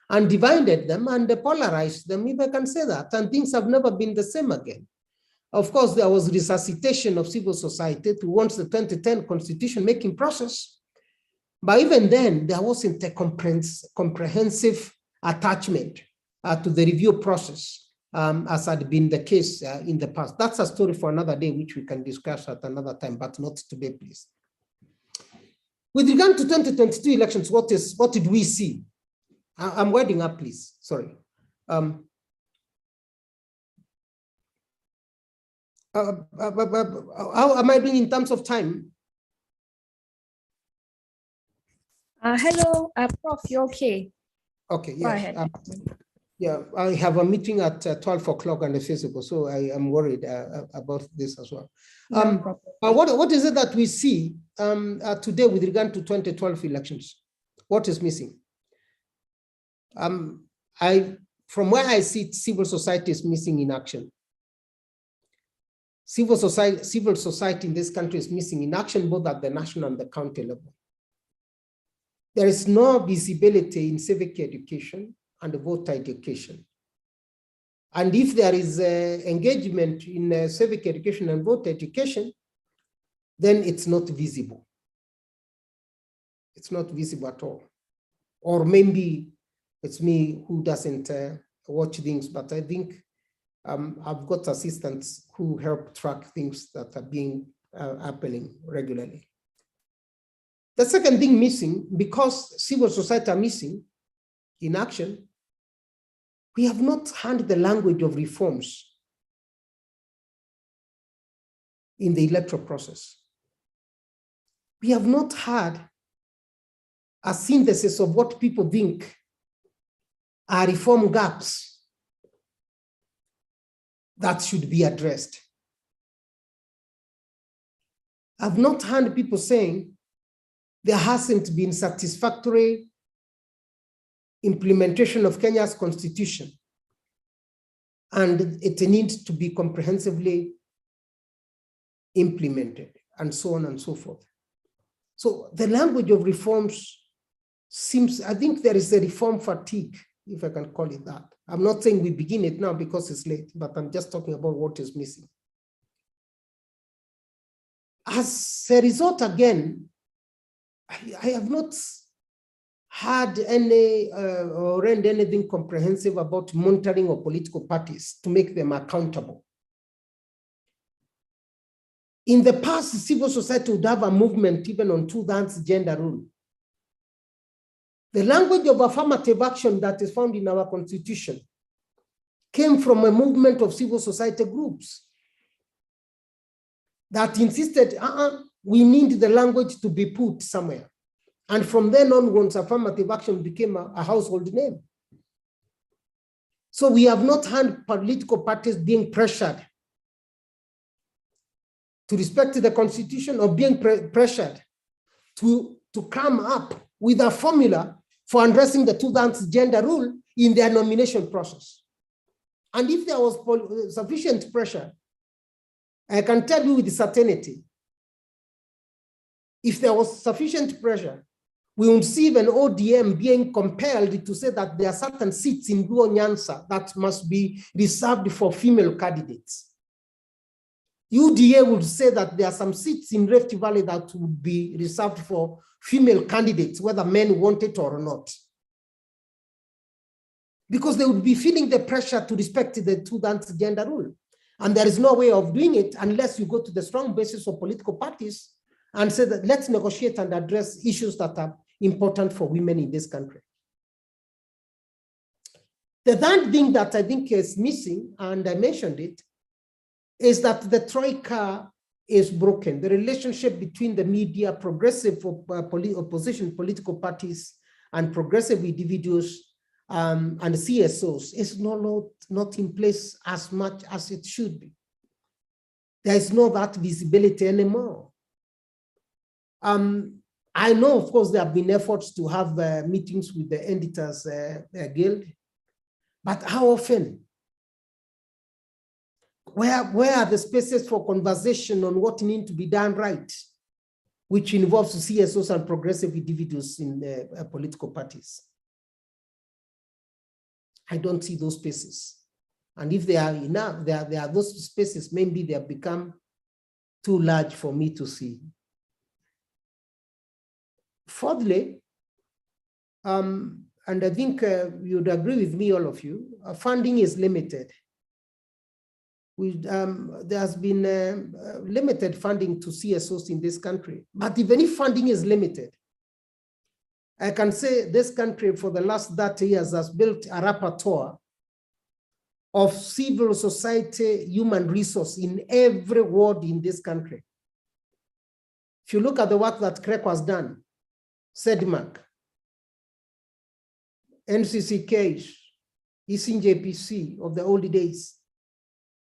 H: and divided them and polarized them, if I can say that, and things have never been the same again. Of course, there was resuscitation of civil society towards the 2010 constitution making process. But even then, there wasn't a comprehensive attachment to the review process, as had been the case in the past. That's a story for another day, which we can discuss at another time, but not today, please. With regard to 2022 elections, what did we see? I'm winding up, please. Sorry. How am I doing in terms of time?
E: Hello, Prof, you okay?
H: Okay,
E: Go
H: yes.
E: ahead.
H: Yeah, I have a meeting at 12 o'clock on the physical, so I am worried about this as well.
E: No
H: What is it that we see today with regard to 2012 elections? What is missing? From where I see it, civil society is missing in action. Civil society in this country is missing in action, both at the national and the county level. There is no visibility in civic education and voter education. And if there is engagement in civic education and voter education, then it's not visible. It's not visible at all. Or maybe it's me who doesn't watch things, but I think I've got assistants who help track things that are being happening regularly. The second thing missing, because civil society are missing in action, we have not had the language of reforms in the electoral process. We have not had a synthesis of what people think are reform gaps that should be addressed. I've not heard people saying there hasn't been satisfactory implementation of Kenya's constitution, and it needs to be comprehensively implemented, and so on and so forth. So the language of reforms seems, I think there is a reform fatigue, if I can call it that. I'm not saying we begin it now because it's late, but I'm just talking about what is missing. As a result, again, I have not had any or read anything comprehensive about monitoring of political parties to make them accountable. In the past, civil society would have a movement even on 2-thirds gender rule. The language of affirmative action that is found in our constitution came from a movement of civil society groups that insisted, we need the language to be put somewhere. And from then onwards, affirmative action became a household name. So we have not had political parties being pressured to respect the constitution or being pressured to come up with a formula for addressing the 2-thirds gender rule in their nomination process. And if there was sufficient pressure, I can tell you with certainty, if there was sufficient pressure, we would see even ODM being compelled to say that there are certain seats in Luo Nyanza that must be reserved for female candidates. UDA would say that there are some seats in Rift Valley that would be reserved for female candidates, whether men want it or not. Because they would be feeling the pressure to respect the 2-thirds gender rule. And there is no way of doing it unless you go to the strong basis of political parties and say that let's negotiate and address issues that are important for women in this country. The third thing that I think is missing, and I mentioned it, is that the Troika is broken. The relationship between the media, progressive opposition political parties, and progressive individuals and CSOs is not in place as much as it should be. There is no that visibility anymore. I know, of course, there have been efforts to have meetings with the Editors Guild, but how often? Where are the spaces for conversation on what needs to be done right, which involves CSOs and progressive individuals in political parties? I don't see those spaces. And if they are enough, there are those spaces, maybe they have become too large for me to see. Fourthly, and I think you'd agree with me, all of you, funding is limited. There has been limited funding to CSOs in this country. But even if funding is limited, I can say this country for the last 30 years has built a repertoire of civil society human resource in every ward in this country. If you look at the work that CRECO has done, SEDMAC, NCCK, ECNJPC of the old days,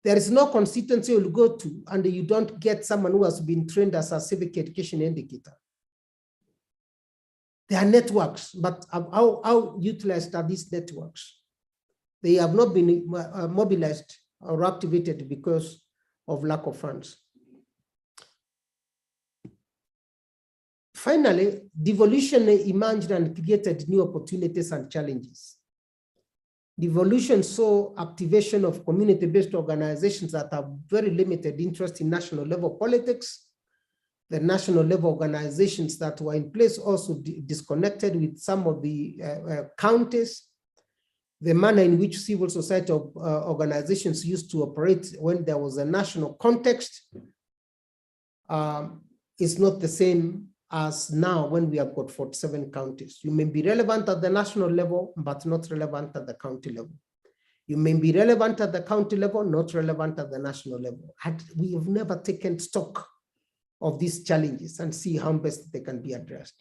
H: there is no constituency you'll go to and you don't get someone who has been trained as a civic education indicator. There are networks, but how utilized are these networks? They have not been mobilized or activated because of lack of funds. Finally, devolution emerged and created new opportunities and challenges. Devolution saw activation of community-based organizations that have very limited interest in national level politics. The national level organizations that were in place also disconnected with some of the counties. the manner in which civil society organizations used to operate when there was a national context is not the same as now when we have got 47 counties. You may be relevant at the national level, but not relevant at the county level. You may be relevant at the county level, not relevant at the national level. And we have never taken stock of these challenges and see how best they can be addressed.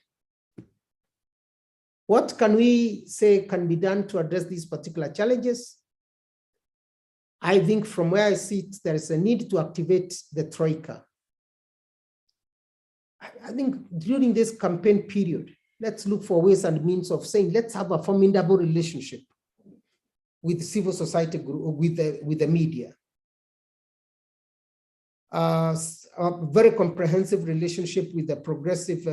H: What can we say can be done to address these particular challenges? I think from where I sit, there is a need to activate the Troika. I think during this campaign period, let's look for ways and means of saying, let's have a formidable relationship with civil society group, with the media. A very comprehensive relationship with the progressive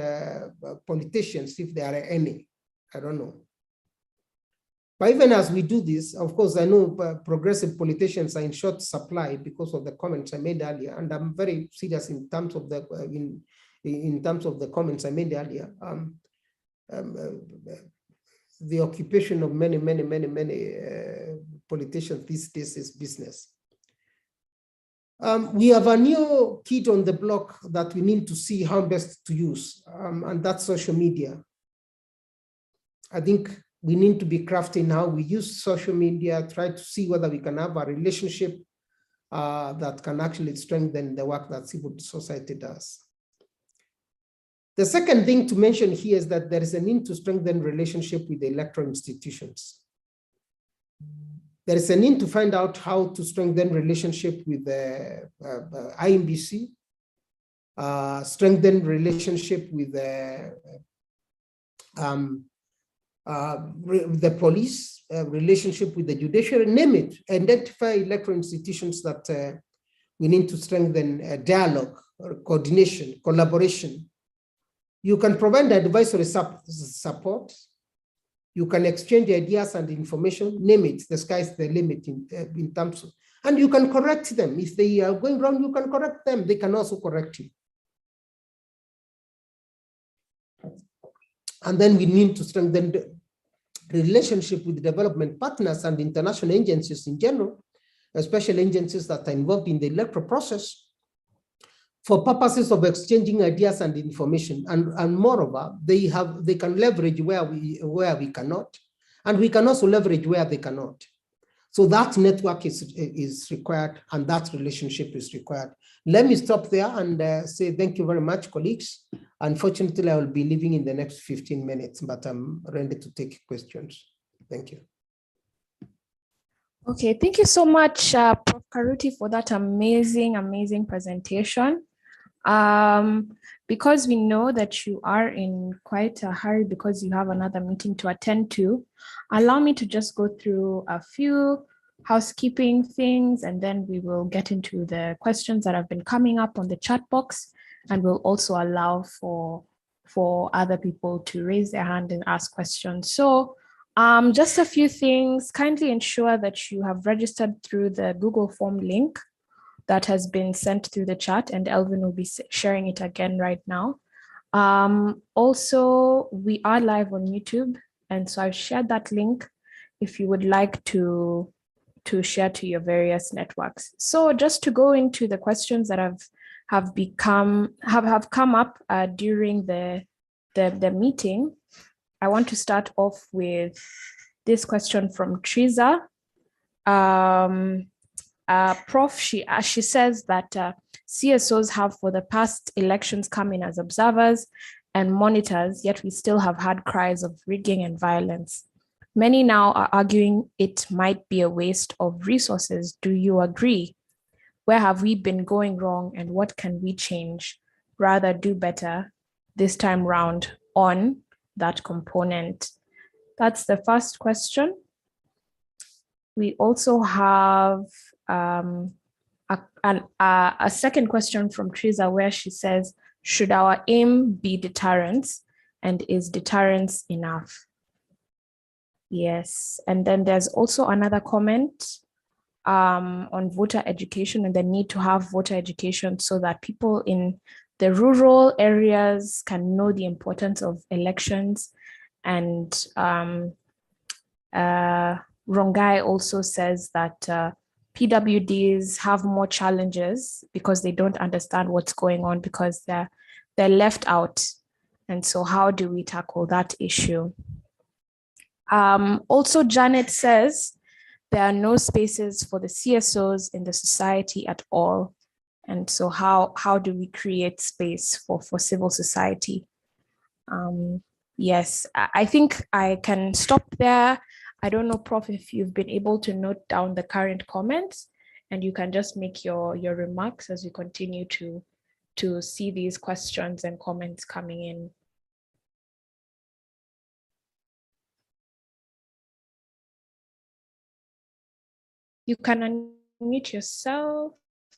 H: politicians, if there are any. I don't know. But even as we do this, of course, I know progressive politicians are in short supply because of the comments I made earlier, and I'm very serious in terms of the in terms of the comments I made earlier. The occupation of many politicians these days is business. We have a new kid on the block that we need to see how best to use, and that's social media. I think we need to be crafty in how we use social media, try to see whether we can have a relationship that can actually strengthen the work that civil society does. The second thing to mention here is that there is a need to strengthen relationship with the electoral institutions. There is a need to find out how to strengthen relationship with the IMBC, strengthen relationship with the police, relationship with the judiciary, name it, identify electoral institutions that we need to strengthen dialogue, coordination, collaboration. You can provide advisory support. You can exchange ideas and information, name it, the sky's the limit in terms of, and you can correct them. If they are going wrong, you can correct them. They can also correct you. And then we need to strengthen the relationship with development partners and international agencies in general, especially agencies that are involved in the electoral process, for purposes of exchanging ideas and information. And moreover, they can leverage where we cannot, and we can also leverage where they cannot. So that network is required, and that relationship is required. Let me stop there and say thank you very much, colleagues. Unfortunately, I will be leaving in the next 15 minutes, but I'm ready to take questions. Thank you.
E: Okay, thank you so much, Prof. Karuti, for that amazing presentation. Because we know that you are in quite a hurry because you have another meeting to attend to, allow me to just go through a few housekeeping things, and then we will get into the questions that have been coming up on the chat box, and we'll also allow for other people to raise their hand and ask questions. So just a few things. Kindly ensure that you have registered through the Google form link that has been sent through the chat, and Elvin will be sharing it again right now. Also, we are live on YouTube, and so I've shared that link if you would like to share to your various networks. So just to go into the questions that have come up during the meeting, I want to start off with this question from Triza. Prof, she says that CSOs have for the past elections come in as observers and monitors, yet we still have had cries of rigging and violence. Many now are arguing it might be a waste of resources. Do you agree? Where have we been going wrong, and what can we change? Rather do better this time round on that component. That's the first question. We also have a second question from Triza, where she says, should our aim be deterrence, and is deterrence enough? Yes, and then there's also another comment on voter education and the need to have voter education so that people in the rural areas can know the importance of elections and Rongai also says that PWDs have more challenges because they don't understand what's going on because they're left out. And so how do we tackle that issue? Also, Janet says there are no spaces for the CSOs in the society at all. And so how do we create space for civil society? Yes, I think I can stop there. I don't know, Prof, if you've been able to note down the current comments, and you can just make your remarks as we continue to see these questions and comments coming in. You can unmute yourself.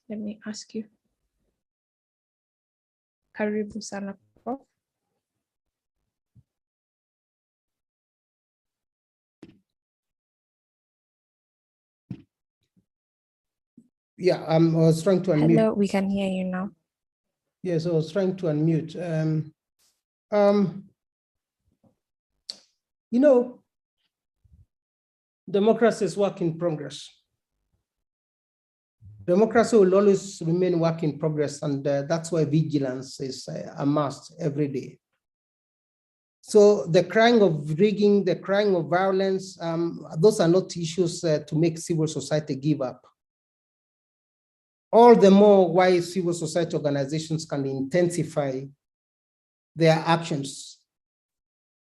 E: Let me ask you. Karibu sana, Prof.
H: Yeah, I was trying to unmute.
E: Hello, we can hear you now.
H: Yes, I was trying to unmute. You know, democracy is work in progress. Democracy will always remain work in progress, and that's why vigilance is a must every day. So the crying of rigging, the crying of violence, those are not issues to make civil society give up. All the more why civil society organizations can intensify their actions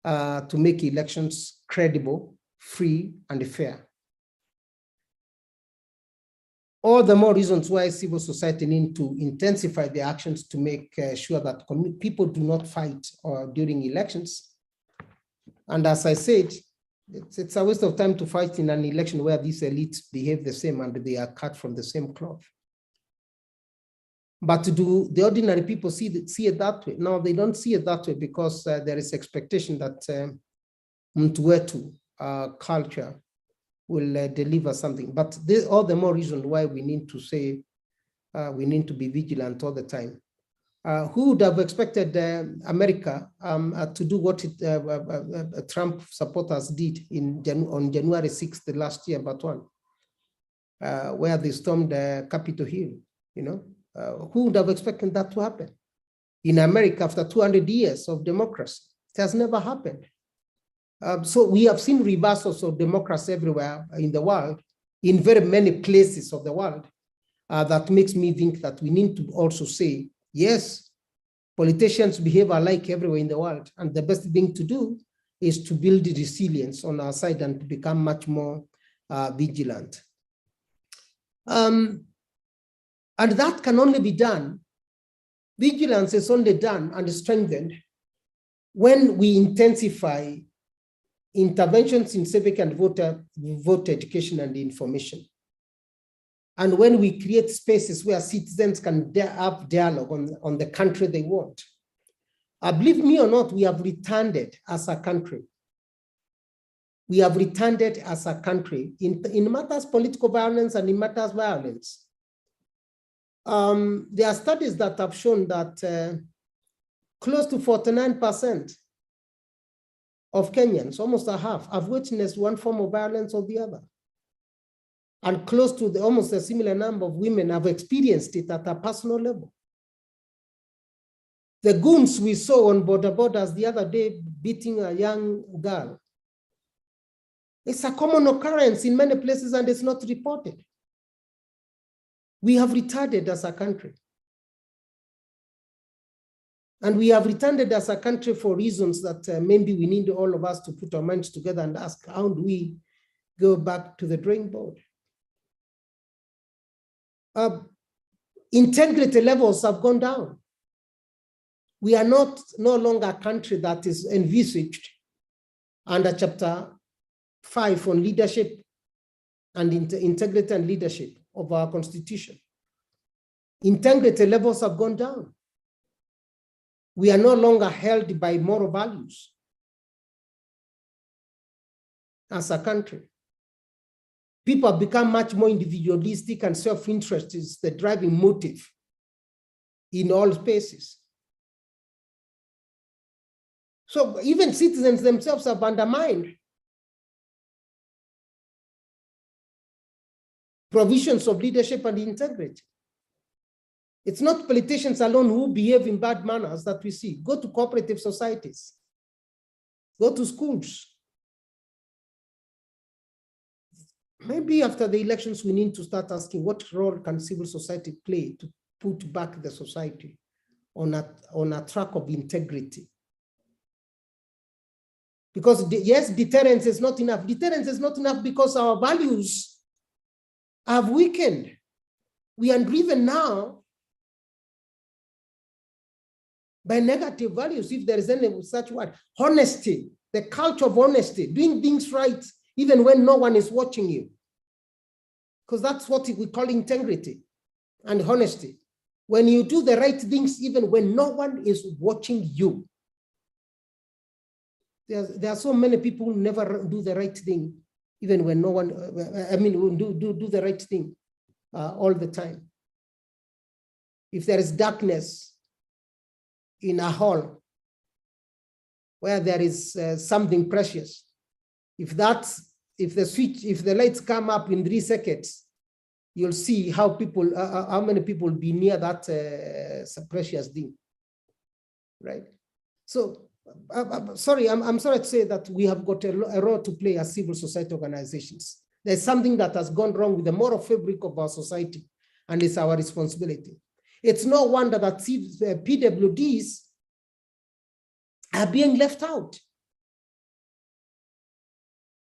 H: to make elections credible, free, and fair. All the more reasons why civil society need to intensify their actions to make sure that people do not fight during elections. And as I said, it's a waste of time to fight in an election where these elites behave the same and they are cut from the same cloth. But do the ordinary people see it that way? No, they don't see it that way because there is expectation that Mtuwetu culture will deliver something. But all the more reason why we need to say we need to be vigilant all the time. Who would have expected America to do what Trump supporters did on January 6th last year, but one, where they stormed Capitol Hill, you know? Who would have expected that to happen? In America, after 200 years of democracy, it has never happened. So we have seen reversals of democracy everywhere in the world, in very many places of the world. That makes me think that we need to also say, yes, politicians behave alike everywhere in the world. And the best thing to do is to build resilience on our side and to become much more vigilant. And that can only be done, vigilance is only done and strengthened when we intensify interventions in civic and voter education and information. And when we create spaces where citizens can have dialogue on the country they want. Believe me or not, we have retarded as a country. We have retarded as a country in matters political violence and in matters violence. There are studies that have shown that close to 49% of Kenyans, almost a half, have witnessed one form of violence or the other. And close to almost a similar number of women have experienced it at a personal level. The goons we saw on borders the other day beating a young girl, it's a common occurrence in many places and it's not reported. We have retarded as a country. And we have retarded as a country for reasons that maybe we need all of us to put our minds together and ask, how do we go back to the drawing board? Integrity levels have gone down. We are no longer a country that is envisaged under Chapter 5 on leadership and integrity and leadership of our Constitution. Integrity levels have gone down. We are no longer held by moral values as a country. People have become much more individualistic and self-interest is the driving motive in all spaces. So even citizens themselves have undermined provisions of leadership and integrity. It's not politicians alone who behave in bad manners that we see. Go to cooperative societies, go to schools. Maybe after the elections, we need to start asking what role can civil society play to put back the society on a track of integrity. Because yes, deterrence is not enough. Deterrence is not enough because our values have weakened. We are driven now by negative values, if there is any such word. Honesty, the culture of honesty, doing things right even when no one is watching you. Because that's what we call integrity and honesty. When you do the right things even when no one is watching you. There are so many people who never do the right thing, even when no one, do the right thing all the time. If there is darkness in a hall where there is something precious, if the lights come up in 3 seconds, you'll see how many people will be near that precious thing, right? So, I'm sorry to say that we have got a role to play as civil society organizations. There's something that has gone wrong with the moral fabric of our society, and it's our responsibility. It's no wonder that PWDs are being left out,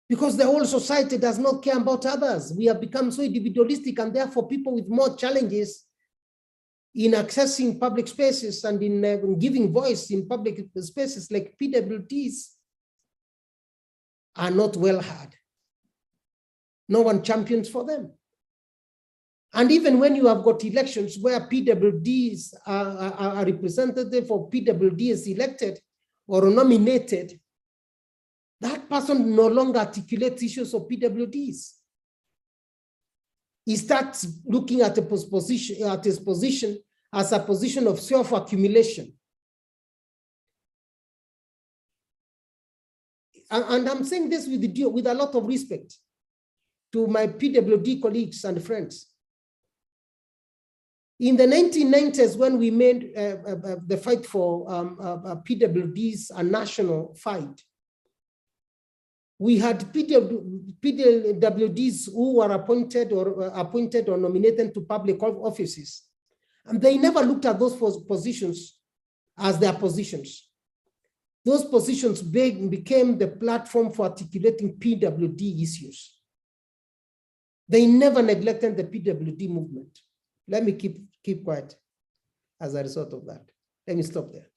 H: because the whole society does not care about others. We have become so individualistic, and therefore people with more challenges in accessing public spaces and in giving voice in public spaces like PWDs are not well heard. No one champions for them. And even when you have got elections where PWDs are representative or PWD is elected or nominated, that person no longer articulates issues of PWDs. He starts looking at his position as a position of self-accumulation. And I'm saying this with a lot of respect to my PWD colleagues and friends. In the 1990s, when we made the fight for PWDs a national fight, we had PWDs who were appointed or nominated to public offices. And they never looked at those positions as their positions. Those positions became the platform for articulating PWD issues. They never neglected the PWD movement. Let me keep quiet as a result of that. Let me stop there.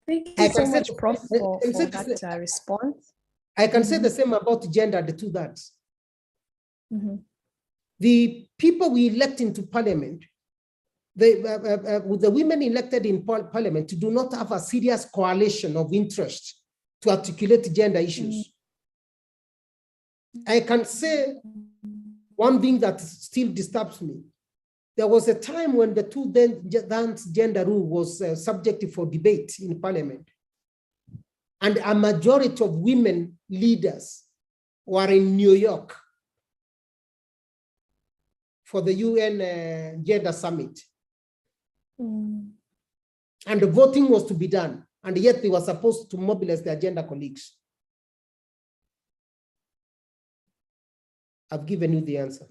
E: Thank you so much, Prof, for that response.
H: I can say the same about gender, the two that's. The people we elect into parliament, with the women elected in parliament do not have a serious coalition of interest to articulate gender issues. I can say one thing that still disturbs me. There was a time when the two-dance gender rule was subject for debate in parliament. And a majority of women leaders were in New York for the UN Gender Summit. And the voting was to be done. And yet they were supposed to mobilize their gender colleagues. I've given you the answer.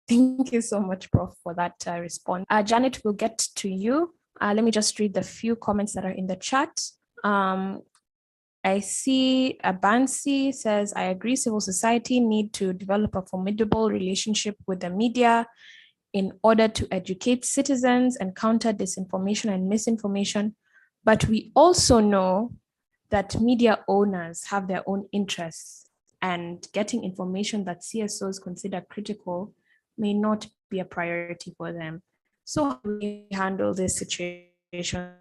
E: Thank you so much, Prof, for that response. Janet, we'll get to you. Let me just read the few comments that are in the chat. I see Abansi says, I agree civil society need to develop a formidable relationship with the media in order to educate citizens and counter disinformation and misinformation. But we also know that media owners have their own interests, and getting information that CSOs consider critical may not be a priority for them. So how do we handle this situation?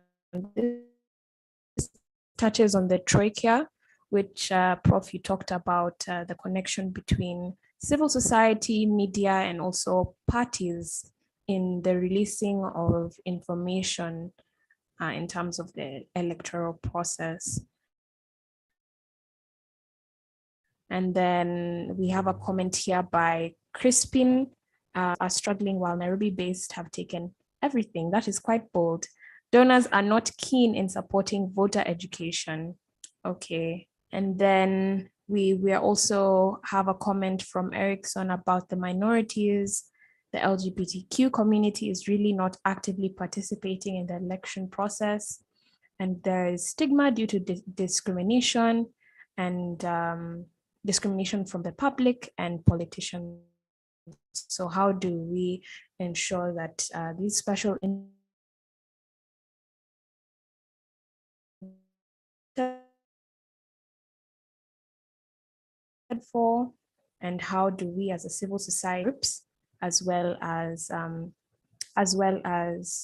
E: This touches on the Troika, which Prof, you talked about the connection between civil society, media, and also parties in the releasing of information. in terms of the electoral process. And then we have a comment here by Crispin, are struggling while Nairobi-based have taken everything. That is quite bold. Donors are not keen in supporting voter education. Okay. And then we also have a comment from Erickson about the minorities. The LGBTQ community is really not actively participating in the election process. And there is stigma due to discrimination and discrimination from the public and politicians. So how do we ensure that these special for, and how do we as a civil society groups, as well as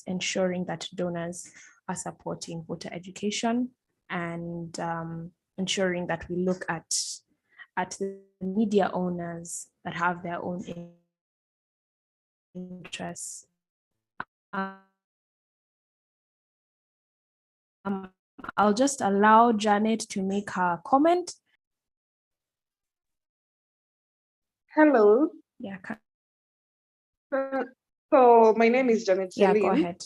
E: ensuring that donors are supporting voter education, and ensuring that we look at the media owners that have their own interests. I'll just allow Janet to make her comment.
B: Hello.
E: Yeah.
B: So my name is Janet.
E: Yeah, go ahead.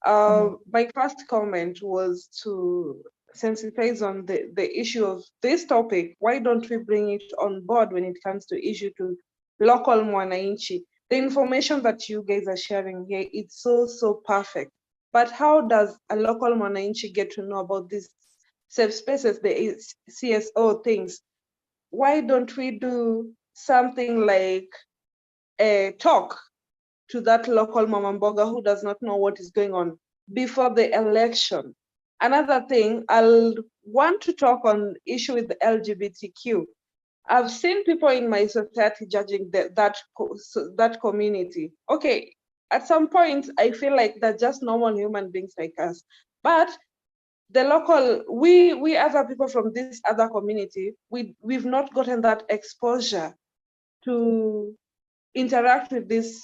B: My first comment was to sensitize on the issue of this topic. Why don't we bring it on board when it comes to issue to local mwananchi? The information that you guys are sharing here, it's so perfect. But how does a local mwananchi get to know about these safe spaces, the CSO things? Why don't we do something like a talk to that local mama mboga who does not know what is going on before the election? Another thing, I'll want to talk on issue with the LGBTQ. I've seen people in my society judging that community. Okay, at some point, I feel like they're just normal human beings like us. But the local, we other people from this other community, we've not gotten that exposure to interact with this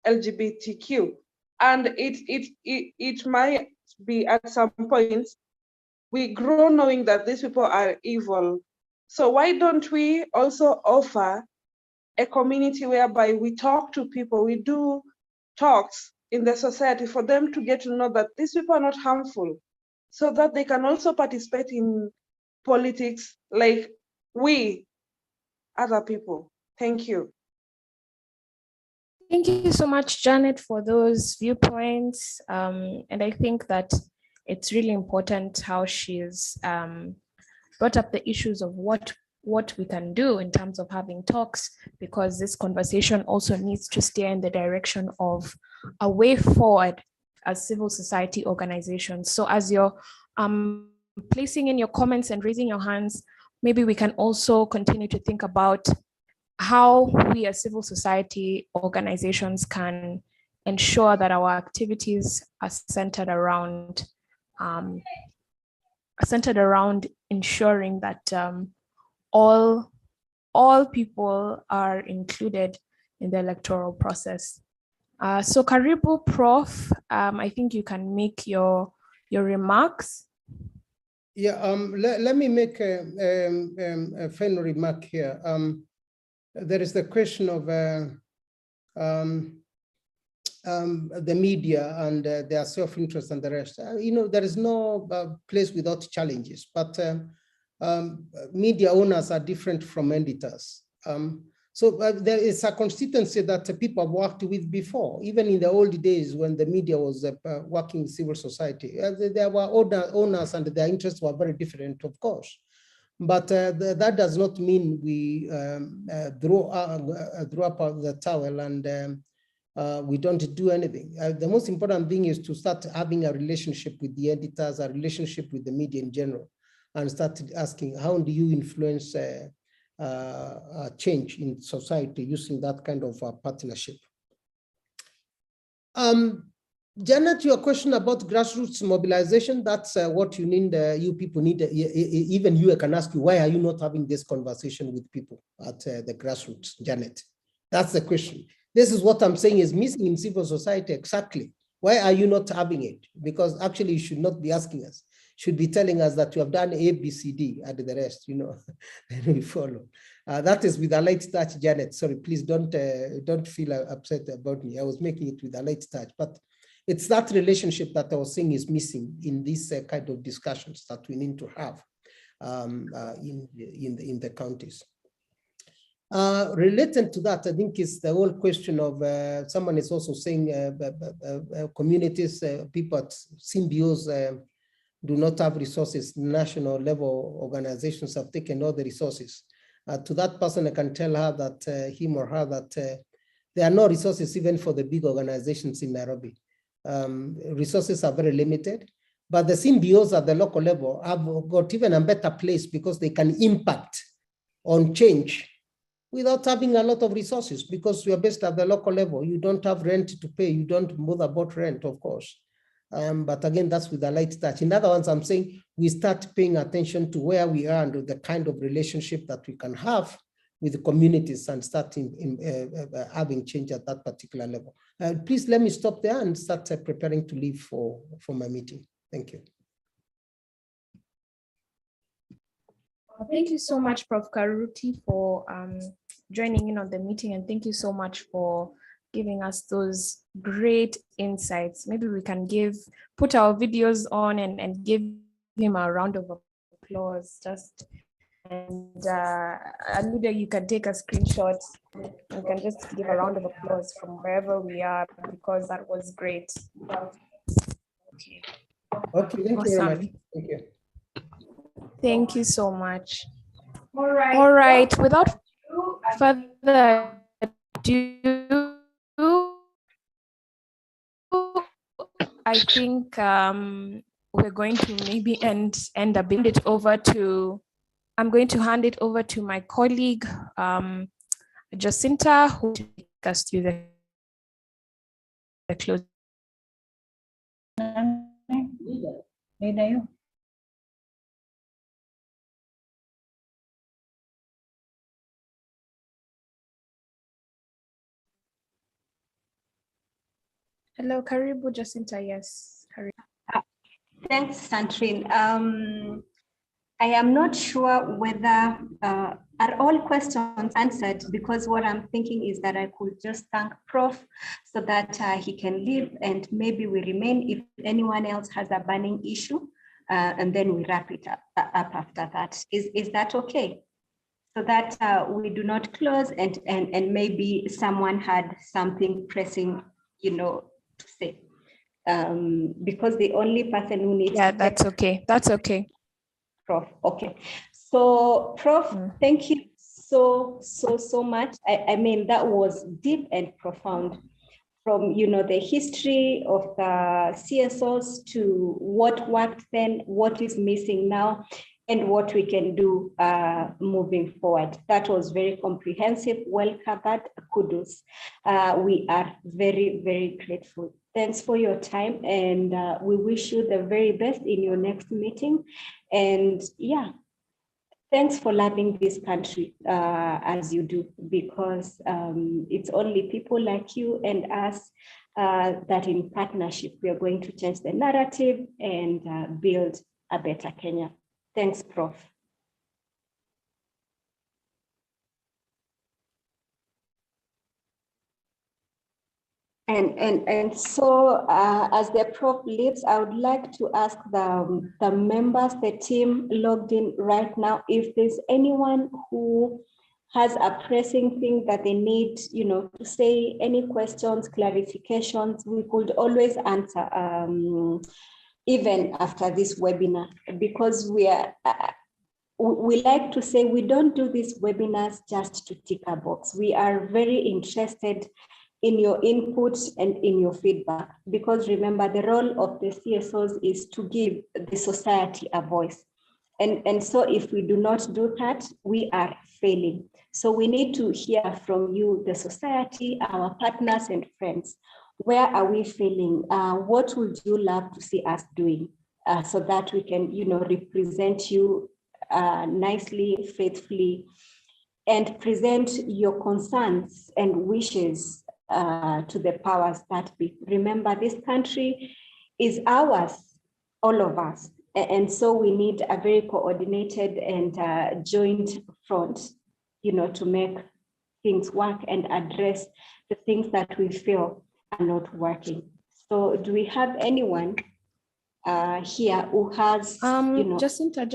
B: LGBTQ. And it might be at some point, we grow knowing that these people are evil. So why don't we also offer a community whereby we talk to people, we do talks in the society for them to get to know that these people are not harmful, so that they can also participate in politics like we other people. Thank you.
E: Thank you so much, Janet, for those viewpoints. And I think that it's really important how she's brought up the issues of what we can do in terms of having talks, because this conversation also needs to steer in the direction of a way forward as civil society organizations. So as you're placing in your comments and raising your hands, maybe we can also continue to think about how we as civil society organizations can ensure that our activities are centered around ensuring that all people are included in the electoral process. So Karibu, Prof, I think you can make your remarks.
H: Yeah, let me make a final remark here. There is the question of the media and their self-interest and the rest. There is no place without challenges, but media owners are different from editors. So there is a constituency that people have worked with before, even in the old days when the media was working in civil society. There were owners and their interests were very different, of course. But that does not mean we throw up the towel and we don't do anything. The most important thing is to start having a relationship with the editors, a relationship with the media in general, and start asking, how do you influence change in society using that kind of partnership? Janet, your question about grassroots mobilization, that's what you need, you people need, even you, I can ask you, why are you not having this conversation with people at the grassroots, Janet? That's the question. This is what I'm saying is missing in civil society, exactly. Why are you not having it? Because actually you should not be asking us, should be telling us that you have done A, B, C, D, and the rest, you know, and we follow. That is with a light touch, Janet. Sorry, please don't feel upset about me. I was making it with a light touch, but it's that relationship that I was saying is missing in these kind of discussions that we need to have in the counties. Related to that, I think is the whole question of someone is also saying communities, people at symbios do not have resources. National level organizations have taken all the resources. To that person, I can tell her that him or her that there are no resources even for the big organizations in Nairobi. Resources are very limited, but the symbios at the local level have got even a better place because they can impact on change without having a lot of resources, because you are based at the local level. You don't have rent to pay. You don't bother about rent, of course. But again, that's with a light touch. In other words, I'm saying we start paying attention to where we are and the kind of relationship that we can have with the communities and starting having change at that particular level. Please let me stop there and start preparing to leave for my meeting. Thank you.
E: Thank you so much, Prof. Karuti, for joining in on the meeting, and thank you so much for giving us those great insights. Maybe we can put our videos on and give him a round of applause. And Aluda, you can take a screenshot. We can just give a round of applause from wherever we are, because that was great. Okay.
H: Okay, thank you very much. Thank you.
E: Thank you so much. All right. Without further ado, I think we're going to maybe end up hand it over to. I'm going to hand it over to my colleague, Jacinta, who will take us through the close. Hello, Karibu, Jacinta. Yes, Karibu.
F: Thanks, Sandrine. I am not sure whether are all questions answered, because what I'm thinking is that I could just thank Prof so that he can leave, and maybe we remain if anyone else has a burning issue, and then we wrap it up after that. Is that okay? So that we do not close and maybe someone had something pressing, to say. Because the only person who needs
E: to that's okay. That's okay.
F: Prof. Okay. So Prof, thank you so much. I mean, that was deep and profound, from the history of the CSOs to what worked then, what is missing now, and what we can do moving forward. That was very comprehensive, well covered. Kudos. We are very, very grateful. Thanks for your time, and we wish you the very best in your next meeting. And yeah, thanks for loving this country as you do, because it's only people like you and us that in partnership, we are going to change the narrative and build a better Kenya. Thanks, Prof. And so as the Prof leaves, I would like to ask the members, the team logged in right now, if there's anyone who has a pressing thing that they need, to say, any questions, clarifications, we could always answer even after this webinar, because we like to say we don't do these webinars just to tick a box. We are very interested in your input and in your feedback, because remember, the role of the CSOs is to give the society a voice. And so if we do not do that, we are failing. So we need to hear from you, the society, our partners and friends. Where are we failing? What would you love to see us doing so that we can, represent you nicely, faithfully, and present your concerns and wishes to the powers that be. Remember, this country is ours, all of us. And so we need a very coordinated and joint front, to make things work and address the things that we feel are not working. So do we have anyone here who has,
E: Jacinta.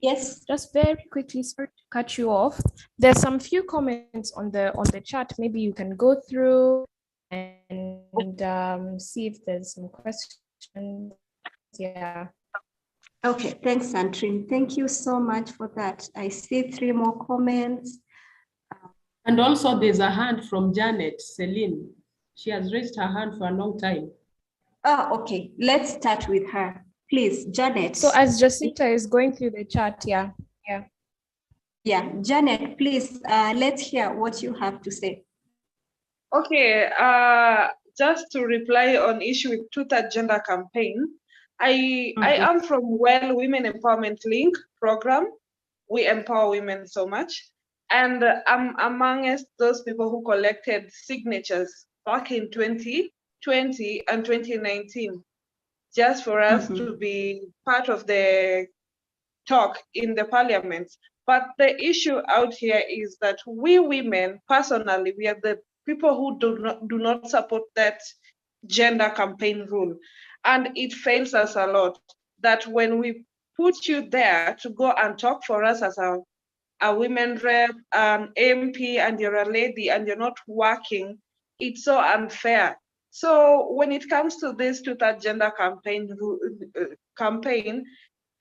F: Yes.
E: Just very quickly, sorry to cut you off. There's some few comments on the chat. Maybe you can go through and see if there's some questions. Yeah.
F: Okay, thanks, Sandrine. Thank you so much for that. I see 3 more comments.
I: And also there's a hand from Janet Celine. She has raised her hand for a long time.
F: Oh, okay. Let's start with her. Please, Janet.
E: So as Jacinta is going through the chat, yeah.
F: Yeah, Janet, please, let's hear what you have to say.
B: Okay, just to reply on issue with Two-Third Gender Campaign, I am from Women Empowerment Link program. We empower women so much. And I'm amongst those people who collected signatures back in 2020 and 2019, just for us to be part of the talk in the parliament. But the issue out here is that we women, personally, we are the people who do not support that gender campaign rule. And it fails us a lot that when we put you there to go and talk for us as a women rep, MP, and you're a lady and you're not working, it's so unfair. So when it comes to this Two-Third Gender campaign,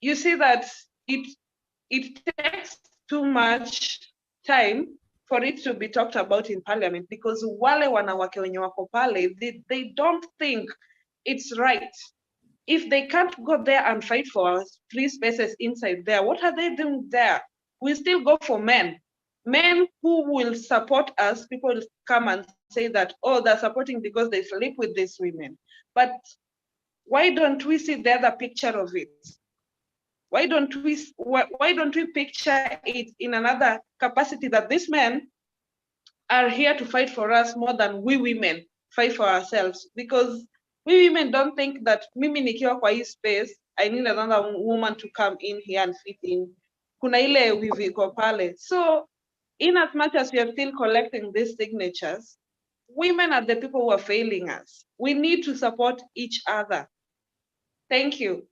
B: you see that it takes too much time for it to be talked about in parliament, because wale wanawake wenye wako pale, they don't think it's right. If they can't go there and fight for free spaces inside there, what are they doing there? We still go for men who will support us. People come and say that, oh, they're supporting because they sleep with these women. But why don't we see the other picture of it? Why don't we picture it in another capacity, that these men are here to fight for us more than we women fight for ourselves? Because we women don't think that mimi nikiwa kwa hii space, I need another woman to come in here and fit in. Kuna ile wivu iko pale. So in as much as we are still collecting these signatures, women are the people who are failing us. We need to support each other. Thank you.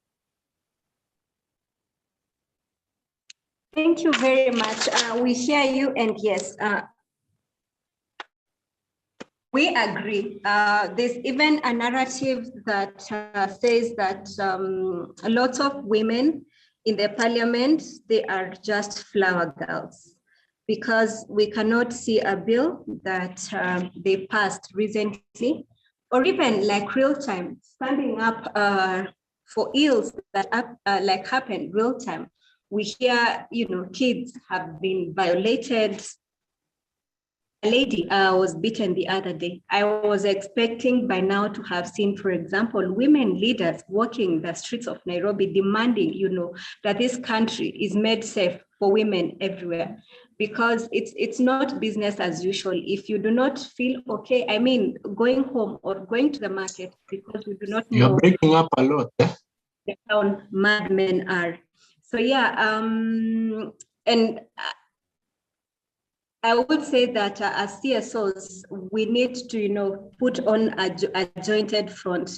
F: Thank you very much. We hear you, and yes, we agree. There's even a narrative that says that a lot of women in the parliament, they are just flower girls, because we cannot see a bill that they passed recently, or even like real time, standing up for ills that like happen real time. We hear, kids have been violated. A lady was beaten the other day. I was expecting by now to have seen, for example, women leaders walking the streets of Nairobi demanding, that this country is made safe for women everywhere, because it's not business as usual. If you do not feel okay, I mean, going home or going to the market because you do not know.
J: You're breaking up a lot.
F: The town madmen are. So yeah, and I would say that as CSOs, we need to, put on a jointed front,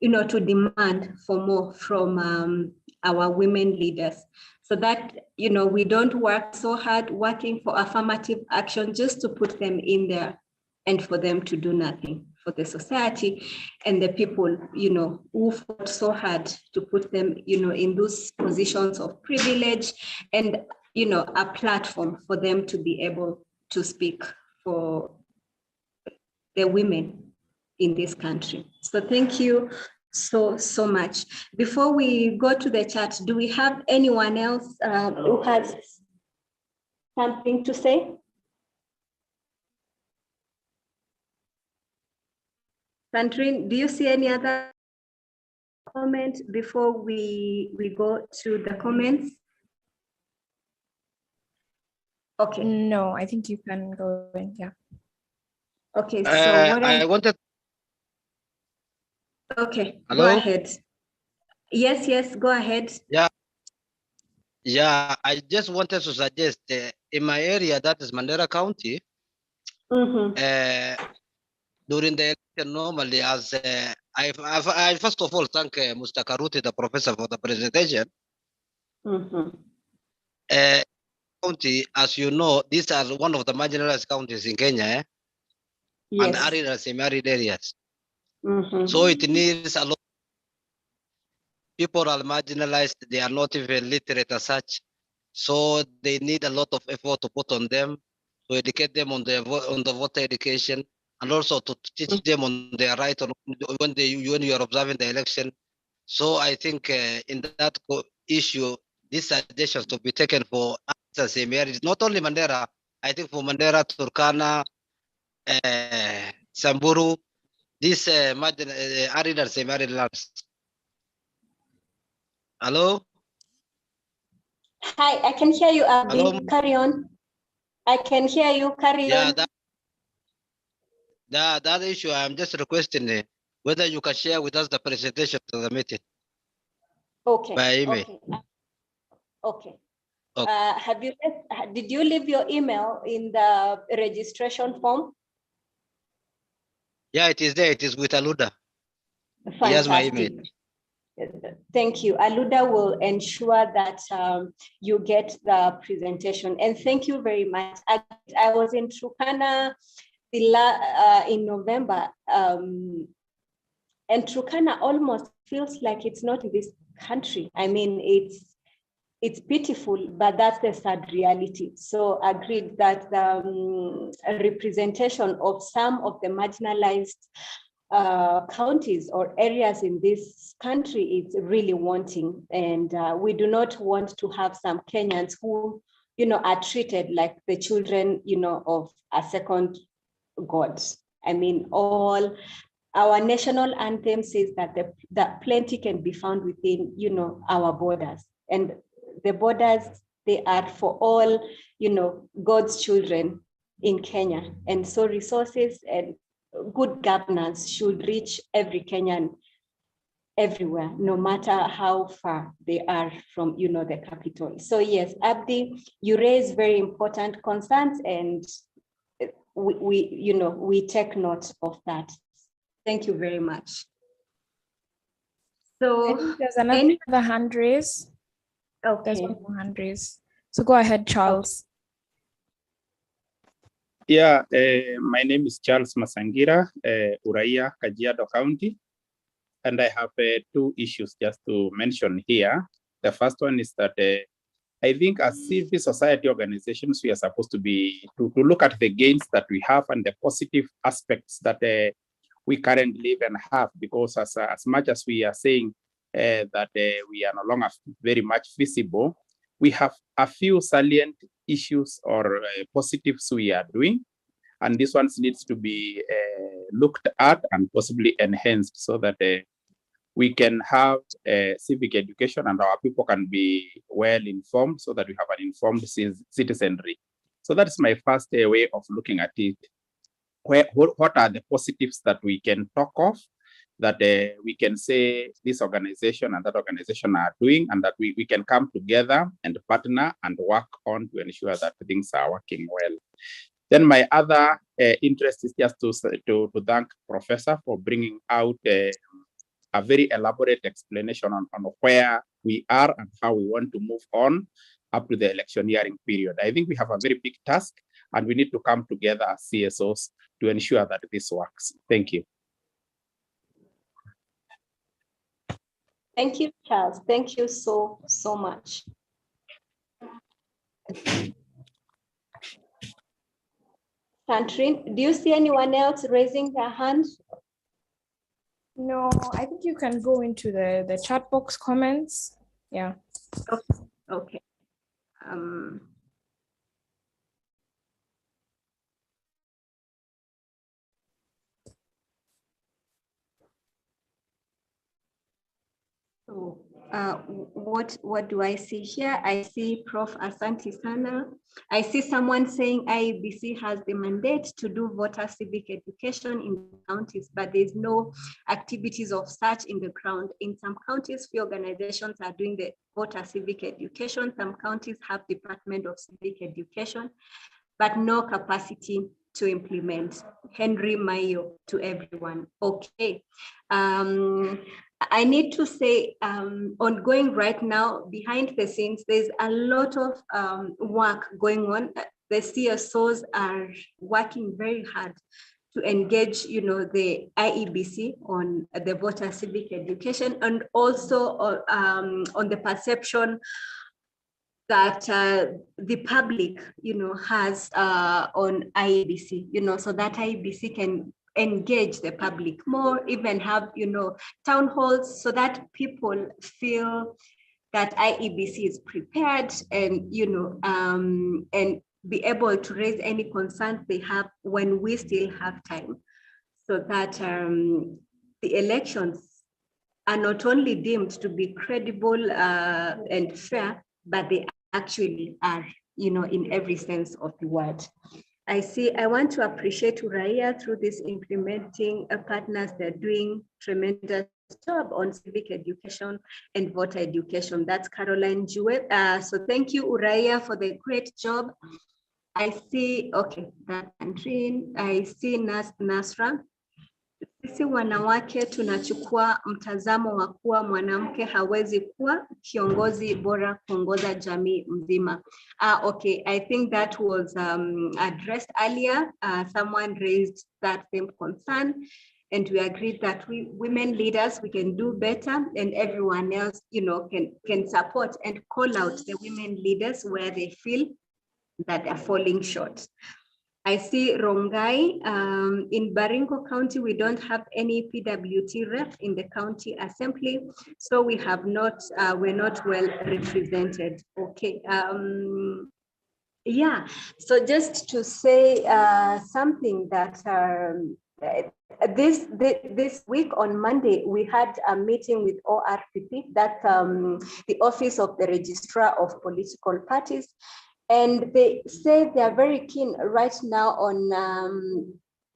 F: to demand for more from our women leaders, so that, we don't work so hard working for affirmative action just to put them in there and for them to do nothing for the society and the people, who fought so hard to put them, in those positions of privilege and, a platform for them to be able to speak for the women in this country. So thank you so much. Before we go to the chat, do we have anyone else who has something to say? Sandrine, do you see any other comment before we go to the comments? Okay.
E: No, I think you can go in, yeah.
F: Okay, so what
C: I wanted.
F: Okay,
C: Hello?
F: go ahead. Yes, go ahead.
C: Yeah, I just wanted to suggest in my area, that is Mandera County, during the election, normally, as I first of all thank Mr. Karuti, the professor, for the presentation. County, as you know, these are one of the marginalized counties in Kenya, and arid and semi-arid areas. So it needs a lot. People are marginalized; they are not even literate as such. So they need a lot of effort to put on them, to educate them on the voter education, and also to teach them on their right on when you are observing the election. So I think in that issue, these suggestions to be taken for semi-arid, not only Mandera. I think for Mandera, Turkana, Samburu, these arid and semi-arid lands. Hello?
F: Hi, I can hear you, Abdi.
C: Hello?
F: Carry on. I can hear you. Carry on.
C: That issue, I'm just requesting whether you can share with us the presentation to the meeting.
F: Okay.
C: By email.
F: Okay. Did you leave your email in the registration form?
C: Yeah, it is there. It is with Aluda.
F: Fantastic.
C: Here's my email.
F: Thank you. Aluda will ensure that you get the presentation. And thank you very much. I was in Turkana in November, and Turkana almost feels like it's not in this country. I mean, it's pitiful, but that's the sad reality. So agreed that the representation of some of the marginalized counties or areas in this country is really wanting. And we do not want to have some Kenyans who, are treated like the children, of a second God. I mean, our national anthem says that plenty can be found within, our borders. And the borders, they are for all, God's children in Kenya. And so resources and good governance should reach every Kenyan everywhere, no matter how far they are from, the capital. So yes, Abdi, you raise very important concerns, and we take note of that. Thank you very much. So
E: there's another hand raise.
F: Okay.
E: There's one more hand raise. So go ahead, Charles.
D: Yeah, my name is Charles Masangira, Uraia, Kajiado County. And I have two issues just to mention here. The first one is that I think as civil society organizations, we are supposed to be to look at the gains that we have and the positive aspects that we currently live and have, because as much as we are saying that we are no longer very much visible, we have a few salient issues or positives we are doing. And this one needs to be looked at and possibly enhanced so that we can have civic education and our people can be well informed so that we have an informed citizenry. So that's my first way of looking at it. What are the positives that we can talk of, that we can say this organization and that organization are doing, and that we can come together and partner and work on to ensure that things are working well. Then my other interest is just to thank Professor for bringing out a very elaborate explanation on where we are and how we want to move on up to the electioneering period. I think we have a very big task, and we need to come together as CSOs to ensure that this works. Thank you.
F: Thank you, Charles. Thank you so much. Sandrine, do you see anyone else raising their hand?
E: No, I think you can go into the chat box comments. Yeah.
F: Okay. So what do I see here? I see Prof. Asante Sana. I see someone saying IEBC has the mandate to do voter civic education in counties, but there's no activities of such in the ground. In some counties, few organizations are doing the voter civic education. Some counties have Department of Civic Education, but no capacity to implement. Henry Mayo to everyone. Okay. I need to say, ongoing right now, behind the scenes, there's a lot of work going on. The CSOs are working very hard to engage, the IEBC on the voter civic education, and also on the perception that the public, has on IEBC, so that IEBC can engage the public more, even have, town halls, so that people feel that IEBC is prepared and, and be able to raise any concerns they have when we still have time, so that the elections are not only deemed to be credible and fair, but they actually are, in every sense of the word. I want to appreciate Uraia through this implementing partners. They're doing tremendous job on civic education and voter education. That's Caroline Jewett. So thank you, Uraia, for the great job. I see, okay, that Andrine. I see Nasra. Sisi wanawake tunachukua mtazamo wa kuwa mwanamke hawezi kuwa kiongozi bora kuongoza jamii mzima. Okay, I think that was addressed earlier. Someone raised that same concern, and we agreed that we women leaders, we can do better, and everyone else, can support and call out the women leaders where they feel that they're falling short. I see Rongai. In Baringo County, we don't have any PWT rep in the county assembly, so we have not, we're not well represented. Okay. Yeah, so just to say something that this week on Monday, we had a meeting with ORPP, that's the Office of the Registrar of Political Parties. And they say they are very keen right now on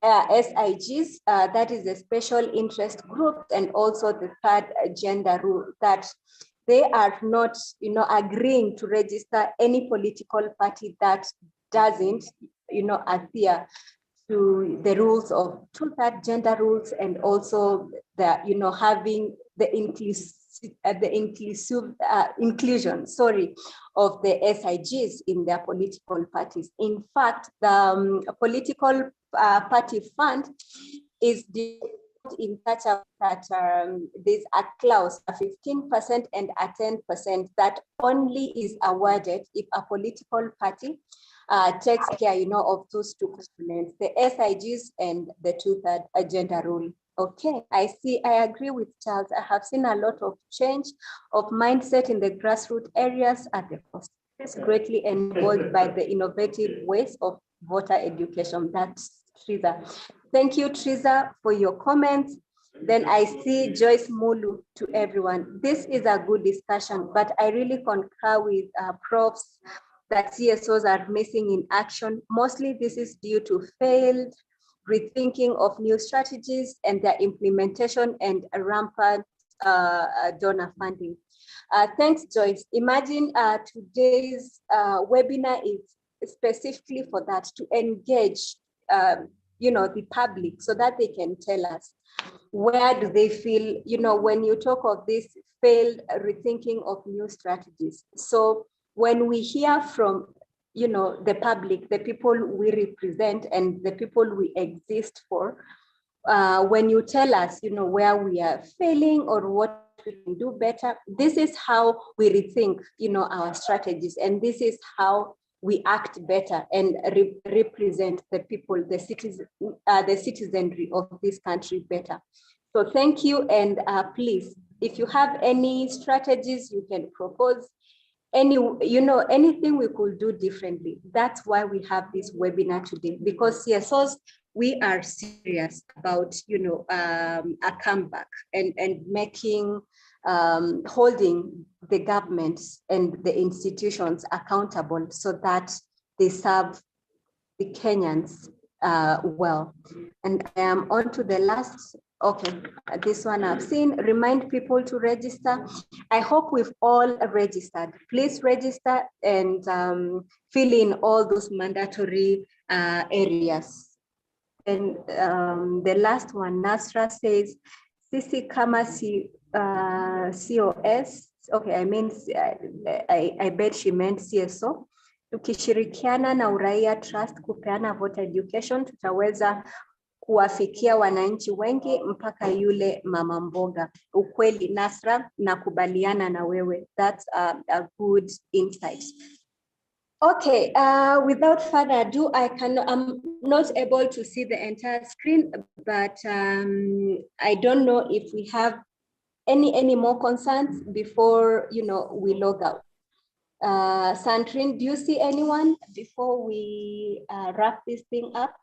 F: SIGs, that is a special interest group, and also the third gender rule, that they are not, agreeing to register any political party that doesn't, adhere to the rules of two-third gender rules, and also the, having the inclusion, of the SIGs in their political parties. In fact, the political party fund is in such a that there's a clause, a 15% and a 10% that only is awarded if a political party takes care, of those two components, the SIGs and the two-third agenda rule. Okay, I agree with Charles. I have seen a lot of change of mindset in the grassroots areas at the post. It's greatly enabled by the innovative ways of voter education. That's Triza. Thank you, Triza, for your comments. Then I see Joyce Mulu to everyone. This is a good discussion, but I really concur with profs that CSOs are missing in action. Mostly this is due to failed rethinking of new strategies and their implementation and rampant donor funding. Thanks, Joyce. Imagine today's webinar is specifically for that, to engage the public so that they can tell us where do they feel, when you talk of this failed rethinking of new strategies. So when we hear from the public, the people we represent and the people we exist for, when you tell us, where we are failing or what we can do better, this is how we rethink, our strategies, and this is how we act better and represent the people, the citizenry of this country better. So thank you, and please, if you have any strategies you can propose, anything we could do differently. That's why we have this webinar today, because CSOs, we are serious about, a comeback and making holding the governments and the institutions accountable so that they serve the Kenyans well. And I am on to the last, okay, this one I've seen, remind people to register. I hope we've all registered. Please register and fill in all those mandatory areas. And the last one, Nasra says, Sisi kama COS, okay, I bet she meant CSO. Tukishirikiana na Uraia Trust kupeana voter education, tutaweza kuwafikia wananchi wengi mpaka yule mama mboga. Ukweli Nasra, nakubaliana na wewe. That's a good insight. Okay, without further ado, I'm not able to see the entire screen, but I don't know if we have any more concerns before we log out. Sandrine, do you see anyone before we wrap this thing up?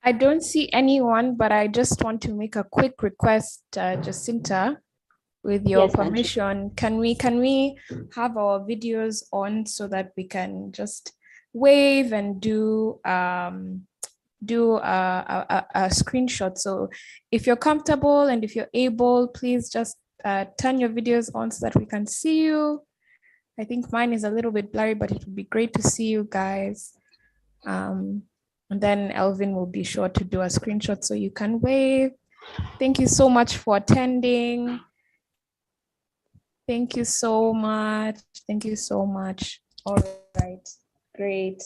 E: I don't see anyone, but I just want to make a quick request, Jacinta, with your permission. Can we have our videos on so that we can just wave and do a screenshot? So if you're comfortable and if you're able, please just turn your videos on so that we can see you. I think mine is a little bit blurry, but it would be great to see you guys. And then Elvin will be sure to do a screenshot so you can wave. Thank you so much for attending. Thank you so much. Thank you so much. All right, great.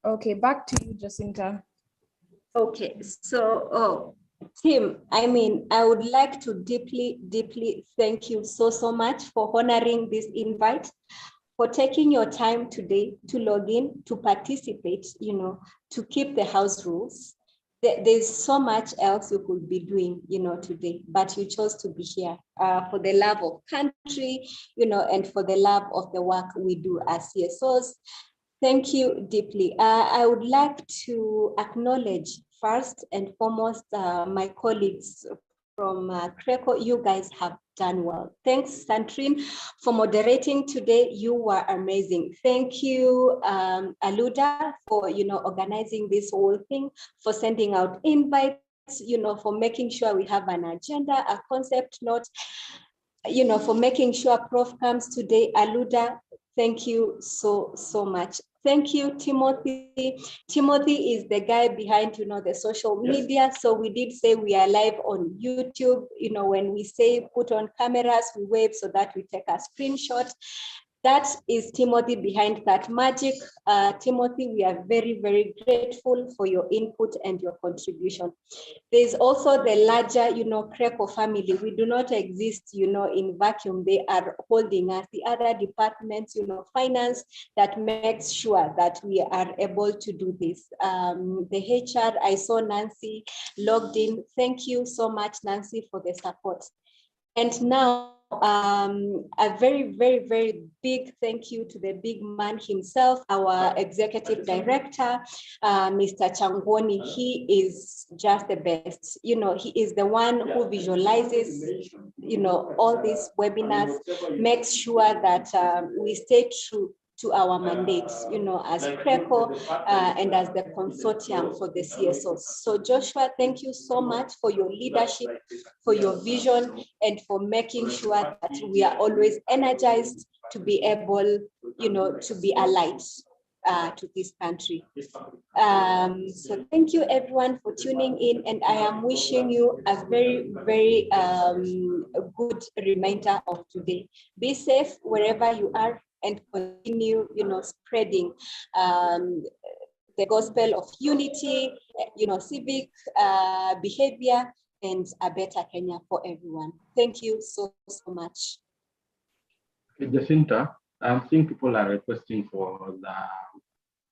E: Okay, back to you, Jacinta.
F: Okay, so Tim, I would like to deeply thank you so much for honoring this invite, for taking your time today to log in, to participate, to keep the house rules. There's so much else you could be doing, today, but you chose to be here for the love of country, and for the love of the work we do as CSOs. Thank you deeply. I would like to acknowledge first and foremost my colleagues from CRECO. You guys have done well. Thanks, Sandrine, for moderating today. You were amazing. Thank you, Aluda, for organizing this whole thing, for sending out invites, for making sure we have an agenda, a concept note, for making sure Prof comes today. Aluda, thank you so much. Thank you, Timothy. Timothy is the guy behind, the social media. So we did say we are live on YouTube. When we say put on cameras, we wave so that we take a screenshot. That is Timothy behind that magic. Timothy, we are very grateful for your input and your contribution. There's also the larger, CRECO family. We do not exist, in vacuum. They are holding us, the other departments, finance, that makes sure that we are able to do this. The HR, I saw Nancy logged in. Thank you so much, Nancy, for the support. And now, a very big thank you to the big man himself, our executive director, Mr. Changoni. He is just the best. He is the one who visualizes, all these webinars, makes sure that we stay true to our mandates, as CRECO and as the consortium for the CSOs. So Joshua, thank you so much for your leadership, for your vision, and for making sure that we are always energized to be able, to be a light to this country. So thank you everyone for tuning in, and I am wishing you a very good remainder of today. Be safe wherever you are, and continue, spreading the gospel of unity, civic behavior, and a better Kenya for everyone. Thank you so much.
G: Jacinta, I'm seeing people are requesting for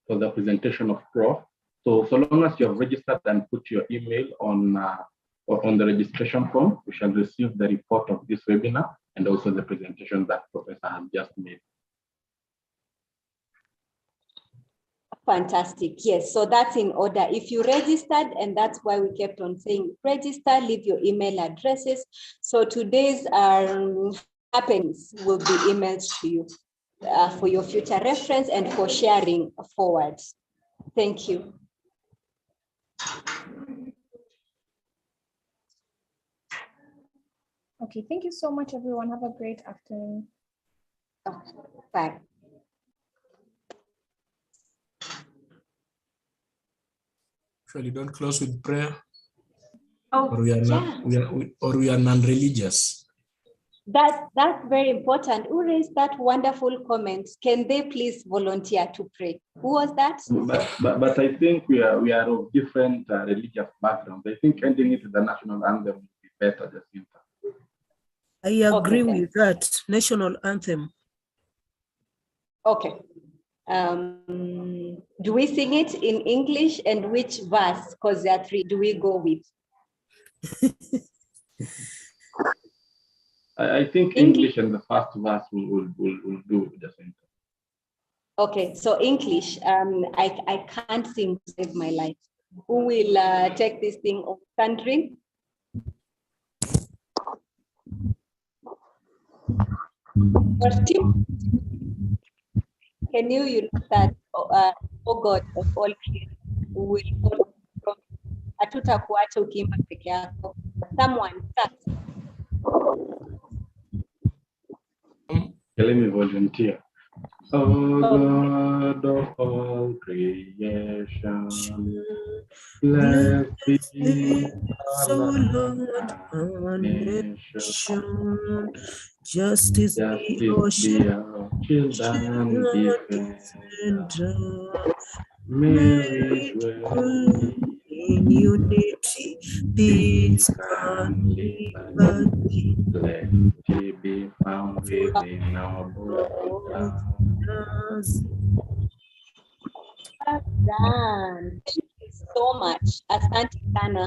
G: the presentation of Prof. So long as you have registered and put your email on the registration form, we shall receive the report of this webinar and also the presentation that Professor has just made.
F: Fantastic. Yes, so that's in order. If you registered, and that's why we kept on saying register, leave your email addresses. So today's happenings will be emailed to you for your future reference and for sharing forward. Thank you.
E: Okay, thank you so much, everyone. Have a great afternoon.
F: Bye.
J: Actually, don't close with prayer.
F: Oh,
J: or we are not, we are non-religious.
F: That's very important. Who raised that wonderful comment? Can they please volunteer to pray? Who was that?
K: But I think we are of different religious backgrounds. I think ending it with the national anthem would be better, Jacinta.
L: I agree with that. National anthem.
F: Okay. Do we sing it in English, and which verse? Because there are three. Do we go with?
K: I think English and the first verse will do, Jacinta.
F: Okay, so English. I can't sing to save my life. Who will take this thing of country? Can you know that, oh God of all creation, will follow from hatutakuacha ukiimba peke yako. Someone start.
K: Let me volunteer. Oh God of all creation, blessed be
L: so Lord our nation, justice be our children defender. May we dwell in unity, peace and liberty.
K: Let it be found within our borders.
F: Done. Thank you so much. Asante sana.